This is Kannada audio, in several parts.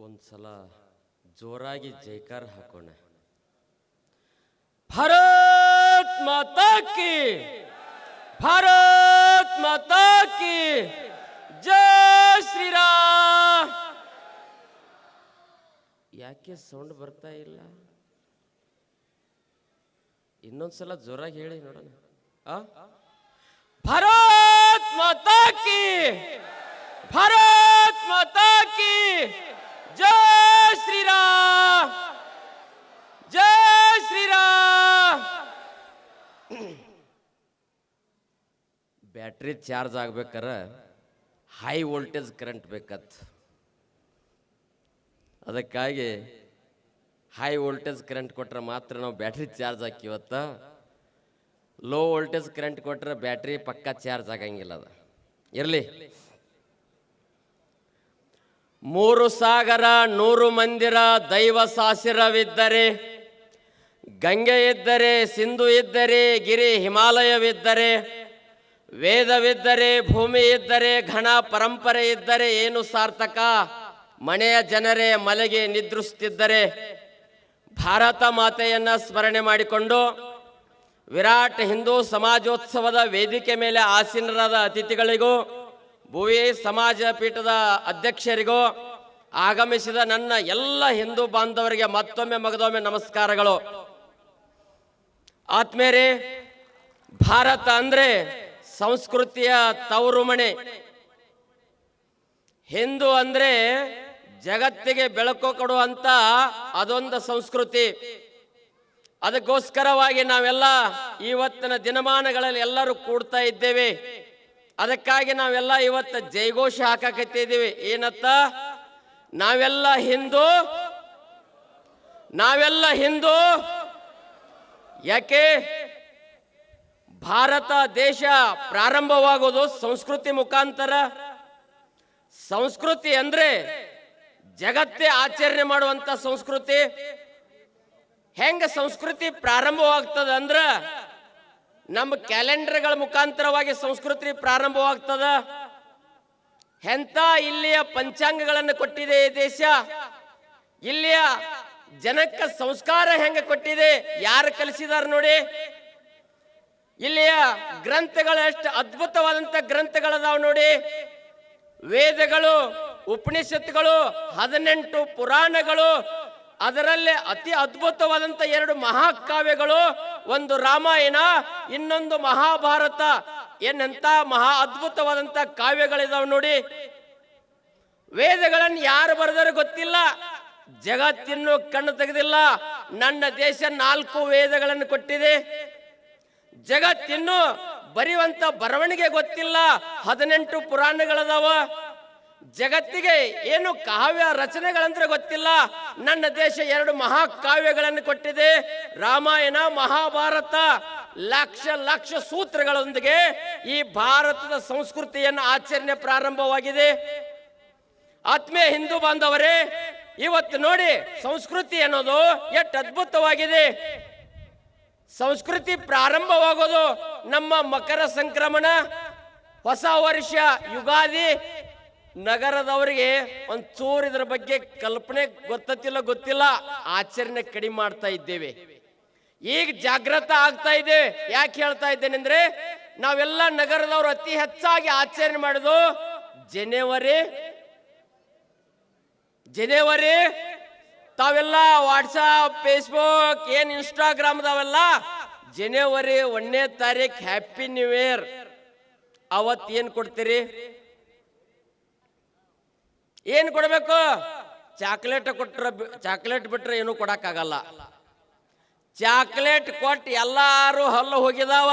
ಒಂದ್ಸಲ ಜೋರಾಗಿ ಜೈಕಾರ ಹಾಕೋಣ. ಭಾರತ್ ಮಾತಾ ಕಿ, ಭಾರತ್ ಮಾತಾ ಕಿ ಜೈ ಶ್ರೀರಾಮ್. ಯಾಕೆ ಸೌಂಡ್ ಬರ್ತಾ ಇಲ್ಲ? ಇನ್ನೊಂದ್ಸಲ ಜೋರಾಗಿ ಹೇಳಿ ನೋಡೋಣ. ಭಾರತ್ ಮಾತಾ ಕಿ, ಭಾರತ್ ಮಾತಾ ಕಿ ಜೈ ಶ್ರೀರಾಮ್, ಜೈ ಶ್ರೀರಾಮ್. ಬ್ಯಾಟ್ರಿ ಚಾರ್ಜ್ ಆಗ್ಬೇಕಾರ ಹೈ ವೋಲ್ಟೇಜ್ ಕರೆಂಟ್ ಬೇಕತ್. ಅದಕ್ಕಾಗಿ ಹೈ ವೋಲ್ಟೇಜ್ ಕರೆಂಟ್ ಕೊಟ್ರೆ ಮಾತ್ರ ನಾವು ಬ್ಯಾಟ್ರಿ ಚಾರ್ಜ್ ಹಾಕಿವತ್ತ. ಲೋ ವೋಲ್ಟೇಜ್ ಕರೆಂಟ್ ಕೊಟ್ರೆ ಬ್ಯಾಟ್ರಿ ಪಕ್ಕ ಚಾರ್ಜ್ ಆಗಂಗಿಲ್ಲ. ಅದ ಇರಲಿ. 3 ಸಾಗರ 100 ಮಂದಿರ ದೈವ ಸಾಸಿರವಿದ್ದರೆ, ಗಂಗೆ ಇದ್ದರೆ, ಸಿಂಧು ಇದ್ದರೆ, ಗಿರಿ ಹಿಮಾಲಯವಿದ್ದರೆ, ವೇದವಿದ್ದರೆ, ಭೂಮಿ ಇದ್ದರೆ, ಘನ ಪರಂಪರೆ ಇದ್ದರೆ ಏನು ಸಾರ್ಥಕ? ಮನೆಯ ಜನರೇ ಮಲೆಗೆ ನಿದ್ರಿಸುತ್ತಿದ್ದರೆ. ಭಾರತ ಮಾತೆಯನ್ನ ಸ್ಮರಣೆ ಮಾಡಿಕೊಂಡು ವಿರಾಟ್ ಹಿಂದೂ ಸಮಾಜೋತ್ಸವದ ವೇದಿಕೆ ಮೇಲೆ ಆಸೀನರಾದ ಅತಿಥಿಗಳಿಗೂ, ಭುವಿ ಸಮಾಜ ಪೀಠದ ಅಧ್ಯಕ್ಷರಿಗೂ, ಆಗಮಿಸಿದ ನನ್ನ ಎಲ್ಲ ಹಿಂದೂ ಬಾಂಧವರಿಗೆ ಮತ್ತೊಮ್ಮೆ ಮಗದೊಮ್ಮೆ ನಮಸ್ಕಾರಗಳು. ಆತ್ಮೇರೆ, ಭಾರತ ಅಂದ್ರೆ ಸಂಸ್ಕೃತಿಯ ತವರು ಮನೆ. ಹಿಂದೂ ಅಂದ್ರೆ ಜಗತ್ತಿಗೆ ಬೆಳಕು ಕೊಡುವಂತ ಅದೊಂದು ಸಂಸ್ಕೃತಿ. ಅದಕ್ಕೋಸ್ಕರವಾಗಿ ನಾವೆಲ್ಲ ಇವತ್ತಿನ ದಿನಮಾನಗಳಲ್ಲಿ ಎಲ್ಲರೂ ಕೂಡ್ತಾ ಇದ್ದೇವೆ. ಅದಕ್ಕಾಗಿ ನಾವೆಲ್ಲ ಇವತ್ತು ಜೈಘೋಷ ಹಾಕಕತ್ತಿದ್ದೀವಿ. ಏನತ್ತ? ನಾವೆಲ್ಲ ಹಿಂದೂ, ನಾವೆಲ್ಲ ಹಿಂದೂ. ಯಾಕೆ? ಭಾರತ ದೇಶ ಪ್ರಾರಂಭವಾಗೋದು ಸಂಸ್ಕೃತಿ ಮುಖಾಂತರ. ಸಂಸ್ಕೃತಿ ಅಂದ್ರೆ ಜಗತ್ತೇ ಆಚರಣೆ ಮಾಡುವಂತ ಸಂಸ್ಕೃತಿ. ಹೆಂಗ ಸಂಸ್ಕೃತಿ ಪ್ರಾರಂಭವಾಗ್ತದ ಅಂದ್ರ ನಮ್ಮ ಕ್ಯಾಲೆಂಡರ್ಗಳ ಮುಖಾಂತರವಾಗಿ ಸಂಸ್ಕೃತಿ ಪ್ರಾರಂಭವಾಗ್ತದ. ಎಂತ ಇಲ್ಲಿಯ ಪಂಚಾಂಗಗಳನ್ನು ಕೊಟ್ಟಿದೆ ಈ ದೇಶ. ಇಲ್ಲಿಯ ಜನಕ್ಕ ಸಂಸ್ಕಾರ ಹೆಂಗ ಕೊಟ್ಟಿದೆ, ಯಾರು ಕಲಿಸಿದಾರ ನೋಡಿ. ಇಲ್ಲಿಯ ಗ್ರಂಥಗಳು ಎಷ್ಟು ಅದ್ಭುತವಾದಂತ ಗ್ರಂಥಗಳದಾವ ನೋಡಿ. ವೇದಗಳು, ಉಪನಿಷತ್ತುಗಳು, 18 ಪುರಾಣಗಳು, ಅದರಲ್ಲೇ ಅತಿ ಅದ್ಭುತವಾದಂತ 2 ಮಹಾಕಾವ್ಯಗಳು, ಒಂದು ರಾಮಾಯಣ, ಇನ್ನೊಂದು ಮಹಾಭಾರತ. ಏನಂತ ಮಹಾ ಅದ್ಭುತವಾದಂತ ಕಾವ್ಯಗಳಿದಾವ ನೋಡಿ. ವೇದಗಳನ್ನು ಯಾರು ಬರೆದರೂ ಗೊತ್ತಿಲ್ಲ, ಜಗತ್ತಿನ್ನು ಕಣ್ಣು ತೆಗೆದಿಲ್ಲ. ನನ್ನ ದೇಶ 4 ವೇದಗಳನ್ನು ಕೊಟ್ಟಿದೆ. ಜಗತ್ತಿನ್ನು ಬರೆಯುವಂತ ಬರವಣಿಗೆ ಗೊತ್ತಿಲ್ಲ, 18 ಪುರಾಣಗಳದಾವ. ಜಗತ್ತಿಗೆ ಏನು ಕಾವ್ಯ ರಚನೆಗಳಂದ್ರೆ ಗೊತ್ತಿಲ್ಲ. ನನ್ನ ದೇಶ 2 ಮಹಾಕಾವ್ಯಗಳನ್ನು ಕೊಟ್ಟಿದೆ, ರಾಮಾಯಣ, ಮಹಾಭಾರತ. ಲಕ್ಷ ಲಕ್ಷ ಸೂತ್ರಗಳೊಂದಿಗೆ ಈ ಭಾರತದ ಸಂಸ್ಕೃತಿಯನ್ನು ಆಚರಣೆ ಪ್ರಾರಂಭವಾಗಿದೆ. ಆತ್ಮೀಯ ಹಿಂದೂ ಬಾಂಧವರೇ, ಇವತ್ತು ನೋಡಿ ಸಂಸ್ಕೃತಿ ಅನ್ನೋದು ಎಷ್ಟು ಅದ್ಭುತವಾಗಿದೆ. ಸಂಸ್ಕೃತಿ ಪ್ರಾರಂಭವಾಗೋದು ನಮ್ಮ ಮಕರ ಸಂಕ್ರಮಣ, ಹೊಸ ವರ್ಷ, ಯುಗಾದಿ. ನಗರದವರಿಗೆ ಒಂಚೂರು ಇದರ ಬಗ್ಗೆ ಕಲ್ಪನೆ ಗೊತ್ತಿಲ್ಲ, ಆಚರಣೆ ಕಡಿಮೆ ಮಾಡ್ತಾ ಇದ್ದೇವೆ. ಈಗ ಜಾಗೃತ ಆಗ್ತಾ ಇದೆ. ಯಾಕೆ ಹೇಳ್ತಾ ಇದ್ದೇನೆಂದ್ರೆ, ನಾವೆಲ್ಲ ನಗರದವರು ಅತಿ ಹೆಚ್ಚಾಗಿ ಆಚರಣೆ ಮಾಡೋದು ಜನವರಿ. ತಾವೆಲ್ಲ ವಾಟ್ಸಪ್, ಫೇಸ್ಬುಕ್, ಏನ್ ಇನ್ಸ್ಟಾಗ್ರಾಮ್ದವೆಲ್ಲ ಜನವರಿ 1ನೇ ತಾರೀಕು ಹ್ಯಾಪಿ ನ್ಯೂ ಇಯರ್. ಅವತ್ತು ಏನ್ ಕೊಡ್ತೀರಿ? ಏನ್ ಕೊಡ್ಬೇಕು? ಚಾಕ್ಲೇಟ್ ಬಿಟ್ರೆ ಏನು ಕೊಡಕ್ಕಾಗಲ್ಲ. ಚಾಕ್ಲೇಟ್ ಕೊಟ್ಟು ಎಲ್ಲಾರು ಹಲ್ಲು ಹೋಗಿದಾವ.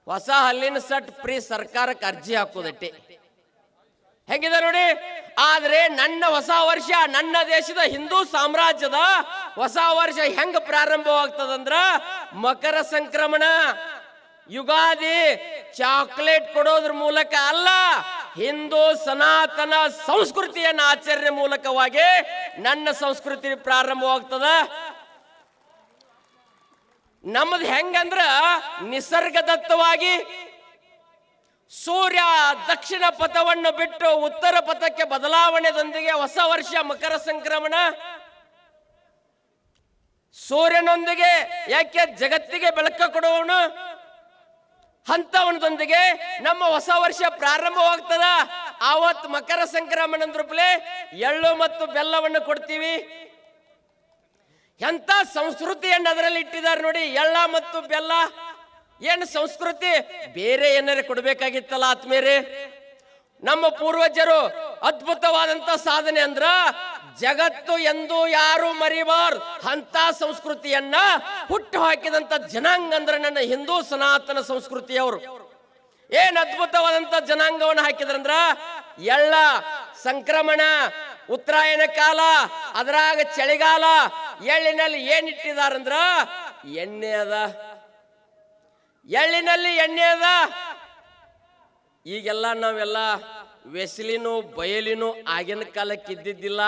ಹೊಸ ಹಲ್ಲಿನ ಸಟ್ ಫ್ರೀ ಸರ್ಕಾರಕ್ಕೆ ಅರ್ಜಿ ಹಾಕೋದಟ್ಟೆ. ಹೆಂಗಿದೆ ನೋಡಿ. ಆದ್ರೆ ನನ್ನ ಹೊಸ ವರ್ಷ, ನನ್ನ ದೇಶದ ಹಿಂದೂ ಸಾಮ್ರಾಜ್ಯದ ಹೊಸ ವರ್ಷ ಹೆಂಗ ಪ್ರಾರಂಭವಾಗ್ತದಂದ್ರ ಮಕರ ಸಂಕ್ರಮಣ, ಯುಗಾದಿ. ಚಾಕ್ಲೇಟ್ ಕೊಡೋದ್ರ ಮೂಲಕ ಅಲ್ಲ, ಹಿಂದೂ ಸನಾತನ ಸಂಸ್ಕೃತಿಯನ್ನು ಆಚರಣೆ ಮೂಲಕವಾಗಿ ನನ್ನ ಸಂಸ್ಕೃತಿ ಪ್ರಾರಂಭವಾಗ್ತದ. ನಮ್ಮದು ಹೆಂಗಂದ್ರ ನಿಸರ್ಗದತ್ತವಾಗಿ ಸೂರ್ಯ ದಕ್ಷಿಣ ಪಥವನ್ನು ಬಿಟ್ಟು ಉತ್ತರ ಪಥಕ್ಕೆ ಬದಲಾವಣೆಯೊಂದಿಗೆ ಹೊಸ ವರ್ಷ ಮಕರ ಸಂಕ್ರಮಣ. ಸೂರ್ಯನೊಂದಿಗೆ ಯಾಕೆ ಜಗತ್ತಿಗೆ ಬೆಳಕು ಕೊಡುವವನು, ಹಂತವನದೊಂದಿಗೆ ನಮ್ಮ ಹೊಸ ವರ್ಷ ಪ್ರಾರಂಭವಾಗ್ತದ. ಆವತ್ತು ಮಕರ ಸಂಕ್ರಮಣ ರೂಪಲೆ ಎಳ್ಳು ಮತ್ತು ಬೆಲ್ಲವನ್ನು ಕೊಡ್ತೀವಿ. ಎಂತ ಸಂಸ್ಕೃತಿಯನ್ನು ಅದರಲ್ಲಿ ಇಟ್ಟಿದ್ದಾರೆ ನೋಡಿ, ಎಳ್ಳ ಮತ್ತು ಬೆಲ್ಲ. ಏನು ಸಂಸ್ಕೃತಿ, ಬೇರೆ ಏನಾರು ಕೊಡ್ಬೇಕಾಗಿತ್ತಲ್ಲ ಆತ್ಮೇರೆ. ನಮ್ಮ ಪೂರ್ವಜರು ಅದ್ಭುತವಾದಂತ ಸಾಧನೆ ಅಂದ್ರ ಜಗತ್ತು ಎಂದು ಯಾರು ಮರಿಬಾರ್ದು ಅಂತ ಸಂಸ್ಕೃತಿಯನ್ನ ಹುಟ್ಟು ಹಾಕಿದಂತ ಜನಾಂಗ ಅಂದ್ರೆ ನನ್ನ ಹಿಂದೂ ಸನಾತನ ಸಂಸ್ಕೃತಿಯವರು. ಏನ್ ಅದ್ಭುತವಾದಂತ ಜನಾಂಗವನ್ನು ಹಾಕಿದ್ರಂದ್ರ ಎಳ್ಳ ಸಂಕ್ರಮಣ, ಉತ್ತರಾಯಣ ಕಾಲ, ಅದ್ರಾಗ ಚಳಿಗಾಲ. ಎಳ್ಳಿನಲ್ಲಿ ಏನ್ ಇಟ್ಟಿದಾರಂದ್ರ ಎಣ್ಣೆ ಅದ, ಎಳ್ಳಿನಲ್ಲಿ ಎಣ್ಣೆ ಅದ. ಈಗೆಲ್ಲ ನಾವೆಲ್ಲ ವೆಸ್ಲಿನೂ ಬಯಲಿನೂ ಆಗಿನ ಕಾಲಕ್ಕೆ ಇದ್ದಿದ್ದಿಲ್ಲ.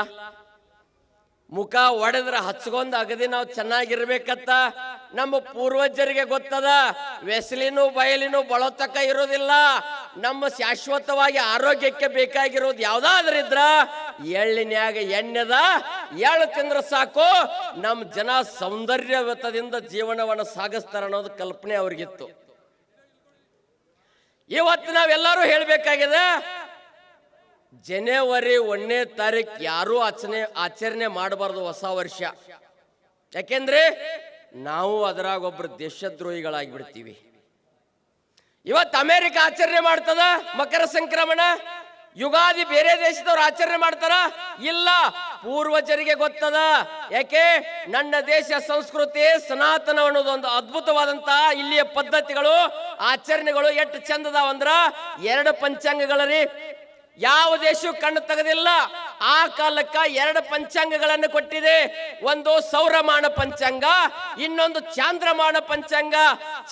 ಮುಖ ಒಡೆದ್ರ ಹಚ್ಕೊಂಡ್ ಅಗದಿ ನಾವು ಚೆನ್ನಾಗಿರ್ಬೇಕತ್ತ ನಮ್ಮ ಪೂರ್ವಜರಿಗೆ ಗೊತ್ತದ. ವೆಸ್ಲಿನೂ ಬಯಲಿನೂ ಬಳತಕ್ಕ ಇರೋದಿಲ್ಲ. ನಮ್ಮ ಶಾಶ್ವತವಾಗಿ ಆರೋಗ್ಯಕ್ಕೆ ಬೇಕಾಗಿರೋದು ಯಾವ್ದಾದ್ರಿದ್ರ ಎಳ್ಳಿನ್ಯಾಗ ಎಣ್ಣೆದ. ಎಳ್ಳು ತಿಂದ್ರ ಸಾಕು ನಮ್ಮ ಜನ ಸೌಂದರ್ಯಯುತದಿಂದ ಜೀವನವನ್ನು ಸಾಗಿಸ್ತಾರ ಅನ್ನೋದು ಕಲ್ಪನೆ ಅವ್ರಿಗಿತ್ತು. ಇವತ್ತು ನಾವೆಲ್ಲರೂ ಹೇಳ್ಬೇಕಾಗಿದೆ, ಜನವರಿ 1ನೇ ತಾರೀಕು ಯಾರೂ ಆಚರಣೆ ಮಾಡಬಾರ್ದು ಹೊಸ ವರ್ಷ. ಯಾಕೆಂದ್ರೆ ನಾವು ಅದರಾಗ ಒಬ್ಬರು ದೇಶದ್ರೋಹಿಗಳಾಗಿ ಬಿಡ್ತೀವಿ. ಇವತ್ತು ಅಮೆರಿಕ ಆಚರಣೆ ಮಾಡ್ತದ ಮಕರ ಸಂಕ್ರಮಣ, ಯುಗಾದಿ ಬೇರೆ ದೇಶದವ್ರು ಆಚರಣೆ ಮಾಡ್ತಾರ ಇಲ್ಲ. ಪೂರ್ವಜರಿಗೆ ಗೊತ್ತದ. ಯಾಕೆ, ನನ್ನ ದೇಶ ಸಂಸ್ಕೃತಿ ಸನಾತನ ಅನ್ನೋದು ಒಂದು ಅದ್ಭುತವಾದಂತ ಇಲ್ಲಿಯ ಪದ್ಧತಿಗಳು ಆಚರಣೆಗಳು ಎಷ್ಟು ಚಂದದಾವಂದ್ರ 2 ಪಂಚಾಂಗಗಳರಿ. ಯಾವ ದೇಶವು ಕಣ್ಣು ತೆಗೆದಿಲ್ಲ. ಆ ಕಾಲಕ್ಕ 2 ಪಂಚಾಂಗಗಳನ್ನು ಕೊಟ್ಟಿದೆ. ಒಂದು ಸೌರಮಾನ ಪಂಚಾಂಗ, ಇನ್ನೊಂದು ಚಾಂದ್ರಮಾನ ಪಂಚಾಂಗ.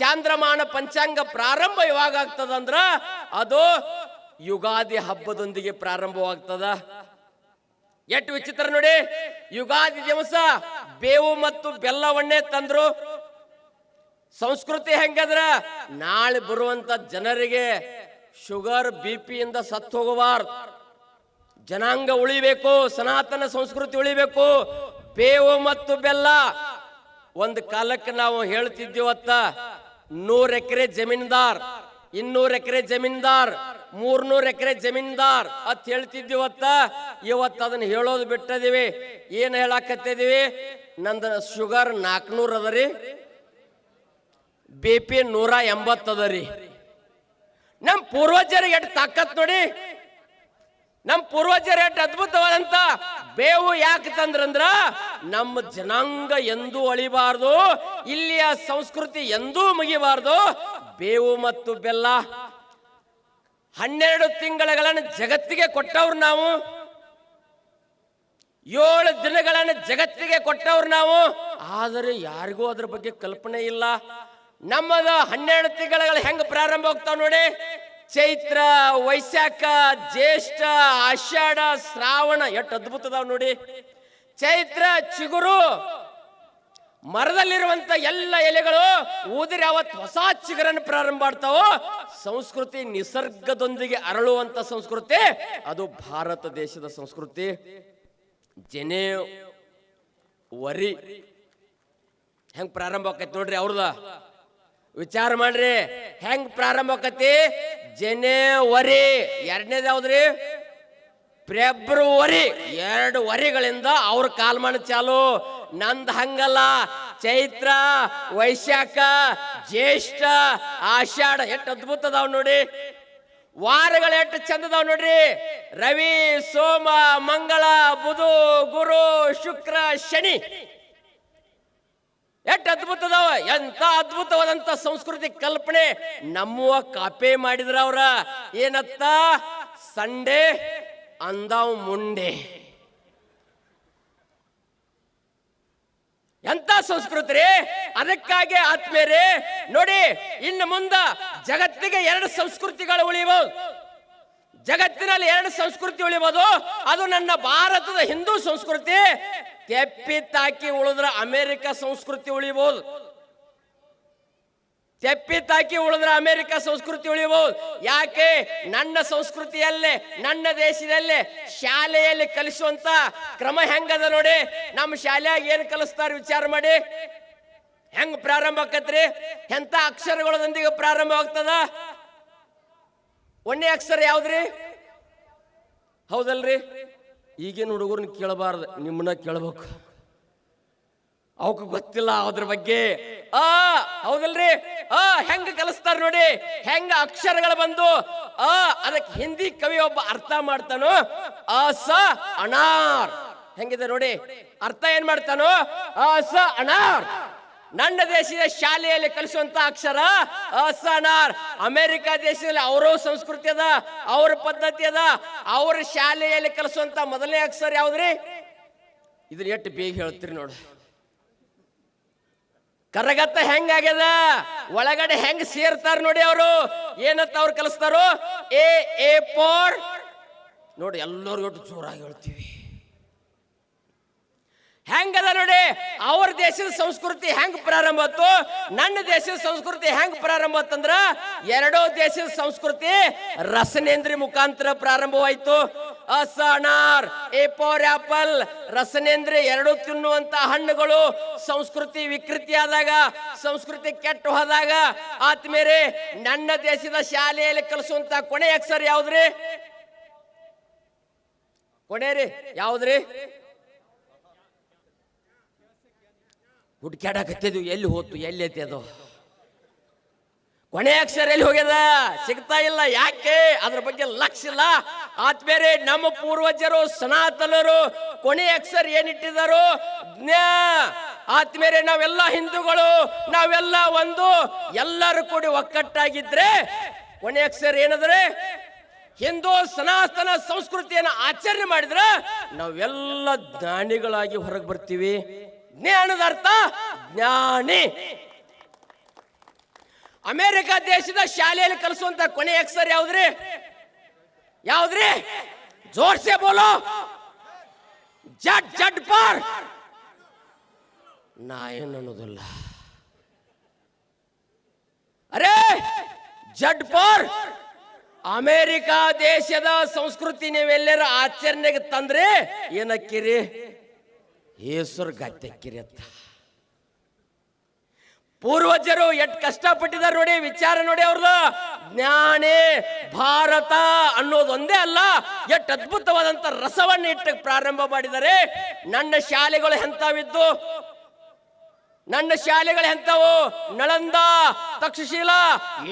ಚಾಂದ್ರಮಾನ ಪಂಚಾಂಗ ಪ್ರಾರಂಭ ಯಾವಾಗ ಆಗ್ತದಂದ್ರ ಅದು ಯುಗಾದಿ ಹಬ್ಬದೊಂದಿಗೆ ಪ್ರಾರಂಭವಾಗ್ತದ. ಎಷ್ಟು ವಿಚಿತ್ರ ನೋಡಿ, ಯುಗಾದಿ ದಿವಸ ಬೇವು ಮತ್ತು ಬೆಲ್ಲವನ್ನೇ ತಂದ್ರು. ಸಂಸ್ಕೃತಿ ಹೆಂಗದ್ರ ನಾಳೆ ಬರುವಂತ ಜನರಿಗೆ ಶುಗರ್ BP ಇಂದ ಸತ್ತು ಹೋಗಬಾರ್ದು. ಜನಾಂಗ ಉಳಿಬೇಕು, ಸನಾತನ ಸಂಸ್ಕೃತಿ ಉಳಿಬೇಕು. ಬೇವು ಮತ್ತು ಬೆಲ್ಲ. ಒಂದು ಕಾಲಕ್ಕೆ ನಾವು ಹೇಳ್ತಿದ್ದೀವತ್ತ 100 ಎಕರೆ ಜಮೀನ್ದಾರ್, 200 ಎಕರೆ ಜಮೀನ್ದಾರ್, 300 ಎಕರೆ ಜಮೀನ್ದಾರ್ ಅಂತ ಹೇಳ್ತಿದ್ದೀವತ್ತ. ಇವತ್ತು ಅದನ್ನ ಹೇಳೋದು ಬಿಟ್ಟಿದೀವಿ. ಏನ್ ಹೇಳಾಕತ್ತಿದೀವಿ, ನಂದು ಶುಗರ್ 400 ಅದರಿ, BP 180 ಅದರಿ. ನಮ್ಮ ಪೂರ್ವಜರಿಗೆ ಎಷ್ಟು ತಾಕತ್ ನೋಡಿ, ನಮ್ಮ ಪೂರ್ವಜರು ಎಷ್ಟು ಅದ್ಭುತವಾದಂತ ಬೇವು ಯಾಕೆ ತಂದ್ರಂದ್ರ ನಮ್ಮ ಜನಾಂಗ ಎಂದೂ ಅಳಿಬಾರ್ದು, ಇಲ್ಲಿಯ ಸಂಸ್ಕೃತಿ ಎಂದೂ ಮುಗಿಬಾರ್ದು. ಬೇವು ಮತ್ತು ಬೆಲ್ಲ 12 ತಿಂಗಳನ್ನು ಜಗತ್ತಿಗೆ ಕೊಟ್ಟವ್ರು ನಾವು, 7 ದಿನಗಳನ್ನು ಜಗತ್ತಿಗೆ ಕೊಟ್ಟವ್ರು ನಾವು. ಆದರೆ ಯಾರಿಗೂ ಅದ್ರ ಬಗ್ಗೆ ಕಲ್ಪನೆ ಇಲ್ಲ. ನಮ್ಮದ 12 ತಿಂಗಳು ಹೆಂಗ ಪ್ರಾರಂಭ ಹೋಗ್ತಾವ ನೋಡಿ. ಚೈತ್ರ, ವೈಶಾಖ, ಜ್ಯೇಷ್ಠ, ಆಷಾಢ, ಶ್ರಾವಣ ಎಷ್ಟು ಅದ್ಭುತದಾವ್ ನೋಡಿ. ಚೈತ್ರ ಚಿಗುರು, ಮರದಲ್ಲಿರುವಂತ ಎಲ್ಲ ಎಲೆಗಳು ಊದಿರಿ ಅವತ್ತು ಹೊಸ ಚಿಗುರನ್ನು ಪ್ರಾರಂಭ ಮಾಡ್ತಾವೋ. ಸಂಸ್ಕೃತಿ ನಿಸರ್ಗದೊಂದಿಗೆ ಅರಳುವಂತ ಸಂಸ್ಕೃತಿ ಅದು ಭಾರತ ದೇಶದ ಸಂಸ್ಕೃತಿ. ಜನವರಿ ಹೆಂಗ್ ಪ್ರಾರಂಭ ಆಕೈತಿ ನೋಡ್ರಿ ಅವ್ರದ. ವಿಚಾರ ಮಾಡ್ರಿ ಹೆಂಗ್ ಪ್ರಾರಂಭ ಆಕತಿ. ಜನವರಿ 2ನೇದು ಯಾವ್ದ್ರಿ, ಫೆಬ್ರವರಿ. 2 ವರಿಗಳಿಂದ ಅವ್ರ ಕಾಲಮಾನ ಚಾಲು. ನಂದ್ ಹಂಗಲ್ಲ. ಚೈತ್ರ, ವೈಶಾಖ, ಜ್ಯೇಷ್ಠ, ಆಷಾಢ ಎಷ್ಟು ಅದ್ಭುತದಾವ್ ನೋಡಿ. ವಾರಗಳು ಎಷ್ಟು ಚಂದದಾವ್ ನೋಡ್ರಿ. ರವಿ, ಸೋಮ, ಮಂಗಳ, ಬುಧ, ಗುರು, ಶುಕ್ರ, ಶನಿ ಎಷ್ಟು ಅದ್ಭುತದವ. ಎಂತ ಅದ್ಭುತವಾದಂತ ಸಂಸ್ಕೃತಿ ಕಲ್ಪನೆ ನಮ್ಮುವ ಕಾಪೆ ಮಾಡಿದ್ರ ಅವ್ರ. ಏನತ್ತ ಸಂಡೇ ಅಂದಾವ್ ಮುಂಡೆ. ಎಂತ ಸಂಸ್ಕೃತಿ ರೀ. ಅದಕ್ಕಾಗಿ ಆತ್ಮೇರೆ ನೋಡಿ, ಇನ್ನು ಮುಂದ ಜಗತ್ತಿಗೆ 2 ಸಂಸ್ಕೃತಿಗಳು ಉಳಿಬಹುದು. ಜಗತ್ತಿನಲ್ಲಿ 2 ಸಂಸ್ಕೃತಿ ಉಳಿಬಹುದು. ಅದು ನನ್ನ ಭಾರತದ ಹಿಂದೂ ಸಂಸ್ಕೃತಿ. ತೆಪ್ಪಿ ತಾಕಿ ಉಳಿದ್ರ ಅಮೆರಿಕ ಸಂಸ್ಕೃತಿ ಉಳಿಬಹುದು. ತೆಪ್ಪಿ ತಾಕಿ ಉಳಿದ್ರೆ ಅಮೆರಿಕ ಸಂಸ್ಕೃತಿ ಉಳಿಬಹುದು. ಯಾಕೆ? ನನ್ನ ಸಂಸ್ಕೃತಿಯಲ್ಲೇ, ನನ್ನ ದೇಶದಲ್ಲೇ ಶಾಲೆಯಲ್ಲಿ ಕಲಿಸುವಂತ ಕ್ರಮ ಹೆಂಗದ ನೋಡಿ. ನಮ್ಮ ಶಾಲೆಯಾಗ ಏನು ಕಲಿಸ್ತಾರೆ ವಿಚಾರ ಮಾಡಿ. ಹೆಂಗ್ ಪ್ರಾರಂಭ ಆಕತ್ರಿ? ಎಂತ ಅಕ್ಷರಗಳೊಂದಿಗೆ ಪ್ರಾರಂಭ ಆಗ್ತದ? ಒಂದೇ ಅಕ್ಷರ ಯಾವ್ದ್ರಿ? ಹೌದಲ್ರಿ? ಈಗಿನ ಹುಡುಗರನ್ನ ಕೇಳಬಾರ್ದು, ನಿಮ್ಮನ್ನ ಕೇಳಬೇಕು. ಅವಕ್ಕೆ ಗೊತ್ತಿಲ್ಲ ಅದ್ರ ಬಗ್ಗೆ. ಹೌದಲ್ರಿ? ಹೆಂಗ ಕಲಿಸ್ತಾರ ನೋಡಿ, ಹೆಂಗ ಅಕ್ಷರಗಳು ಬಂದು ಅದಕ್ಕೆ ಹಿಂದಿ ಕವಿ ಒಬ್ಬ ಅರ್ಥ ಮಾಡ್ತಾನೋ. ಅಸ ಅನಾರ್ ಹೆಂಗಿದೆ ನೋಡಿ, ಅರ್ಥ ಏನ್ ಮಾಡ್ತಾನೋ? ಅಸ ಅನಾರ್. ನನ್ನ ದೇಶದ ಶಾಲೆಯಲ್ಲಿ ಕಲಿಸುವಂತ ಅಕ್ಷರ ಅಸ ಅನಾರ್. ಅಮೆರಿಕ ದೇಶದಲ್ಲಿ ಅವರ ಸಂಸ್ಕೃತಿ ಅದ, ಅವ್ರ ಪದ್ಧತಿ ಅದ. ಅವ್ರ ಶಾಲೆಯಲ್ಲಿ ಕಲಿಸುವಂತ ಮೊದಲನೇ ಅಕ್ಷರ ಯಾವ್ದ್ರಿ? ಇದನ್ನ ಎಷ್ಟು ಬೇಗ ಹೇಳ್ತೀರಿ ನೋಡಿ. ಕರಗತ್ತ ಹೆಂಗಾಗ್ಯದ, ಒಳಗಡೆ ಹೆಂಗ್ ಸೇರ್ತಾರ ನೋಡಿ. ಅವರು ಏನಂತ ಅವ್ರು ಕಲಿಸ್ತಾರೋ? ಎ ಫಾರ್ ನೋಡಿ. ಎಲ್ಲರೂ ಒಟ್ಟು ಜೋರಾಗಿ ಹೇಳ್ತೀವಿ. ಹೆಂಗದ ನೋಡಿ ಅವ್ರ ದೇಶದ ಸಂಸ್ಕೃತಿ ಹೆಂಗ್ ಪ್ರಾರಂಭ ಆಯ್ತು, ನನ್ನ ದೇಶದ ಸಂಸ್ಕೃತಿ ಹೆಂಗ್ ಪ್ರಾರಂಭ ಆತಂದ್ರ ಎರಡೂ ದೇಶದ ಸಂಸ್ಕೃತಿ ರಸನೇಂದ್ರಿ ಮುಖಾಂತರ ಪ್ರಾರಂಭವಾಯ್ತು. ಅಸನಾರ್, ಎ ಫಾರ್ ಆಪಲ್, ರಸನೇಂದ್ರಿ ಎರಡು ತಿನ್ನುವಂತ ಹಣ್ಣುಗಳು ಸಂಸ್ಕೃತಿ ವಿಕೃತಿ ಆದಾಗ, ಸಂಸ್ಕೃತಿ ಕೆಟ್ಟು ಹೋದಾಗ ಆತ್ಮೇರೆ ನನ್ನ ದೇಶದ ಶಾಲೆಯಲ್ಲಿ ಕಲಿಸುವಂತ ಕೊನೆ ಅಕ್ಷರ ಯಾವ್ದ್ರಿ? ಕೊನೆ ರೀ ಯಾವ್ದ್ರಿ? ಹುಡ್ಕ್ಯಾಡಕತ್ತಿದ್ವಿ, ಎಲ್ಲಿ ಹೋತು, ಎಲ್ಲಿ ಐತಿ ಅದು ಕೊನೆ ಅಕ್ಷರ ಎಲ್ಲಿ ಹೋಗ್ಯದ? ಸಿಗ್ತಾ ಇಲ್ಲ. ಯಾಕೆ? ಅದ್ರ ಬಗ್ಗೆ ಲಕ್ಷ್ಯ ಇಲ್ಲ. ಆತ್ಮೇರೆ ನಮ್ಮ ಪೂರ್ವಜರು ಸನಾತನರು ಕೊನೆ ಅಕ್ಷರ ಏನಿಟ್ಟಿದ್ದಾರೋ ಜ್ಞಾ. ಆತ್ಮೇರೆ ನಾವೆಲ್ಲ ಹಿಂದೂಗಳು, ನಾವೆಲ್ಲ ಒಂದು, ಎಲ್ಲರೂ ಕೂಡಿ ಒಕ್ಕಟ್ಟಾಗಿದ್ರೆ ಕೊನೆ ಅಕ್ಷರ ಏನಂದ್ರೆ ಹಿಂದೂ ಸನಾತನ ಸಂಸ್ಕೃತಿಯನ್ನು ಆಚರಣೆ ಮಾಡಿದ್ರೆ ನಾವೆಲ್ಲ ಜ್ಞಾನಿಗಳಾಗಿ ಹೊರಗೆ ಬರ್ತೀವಿ. ಜ್ಞಾನದ ಅರ್ಥ ಜ್ಞಾನಿ. ಅಮೆರಿಕ ದೇಶದ ಶಾಲೆಯಲ್ಲಿ ಕಲಿಸುವಂತ ಕೊನೆ ಅಕ್ಷರ ಯಾವ್ದ್ರಿ? ಯಾವ್ದ್ರಿ? ಜೋರ್ಸೆ ಬೋಲೋ. ಜಡ್ ಜಡ್ ಪಾರ್. ನಾ ಏನು ಅನ್ನೋದಿಲ್ಲ. ಅರೇ ಜಡ್ ಪಾರ್. ಅಮೆರಿಕ ದೇಶದ ಸಂಸ್ಕೃತಿ ನೀವೆಲ್ಲರ ಆಚರಣೆಗೆ ತಂದ್ರೆ ಏನಕ್ಕಿರಿ? ಹೆಸರು ಗದ್ದೆಕ್ಕಿರಿ ಅಂತ. ಪೂರ್ವಜರು ಎಷ್ಟು ಕಷ್ಟಪಟ್ಟಿದ್ದಾರೆ ನೋಡಿ, ವಿಚಾರ ನೋಡಿ ಅವ್ರದ್ದು. ಜ್ಞಾನೇ ಭಾರತ ಅನ್ನೋದು ಒಂದೇ ಅಲ್ಲ, ಎಷ್ಟು ಅದ್ಭುತವಾದಂತ ರಸವನ್ನು ಇಟ್ಟು ಪ್ರಾರಂಭ ಮಾಡಿದ್ದಾರೆ. ನನ್ನ ಶಾಲೆಗಳು ಎಂಥವಿದ್ದು? ನನ್ನ ಶಾಲೆಗಳು ಎಂಥವು? ನಳಂದ, ತಕ್ಷಶಿಲಾ.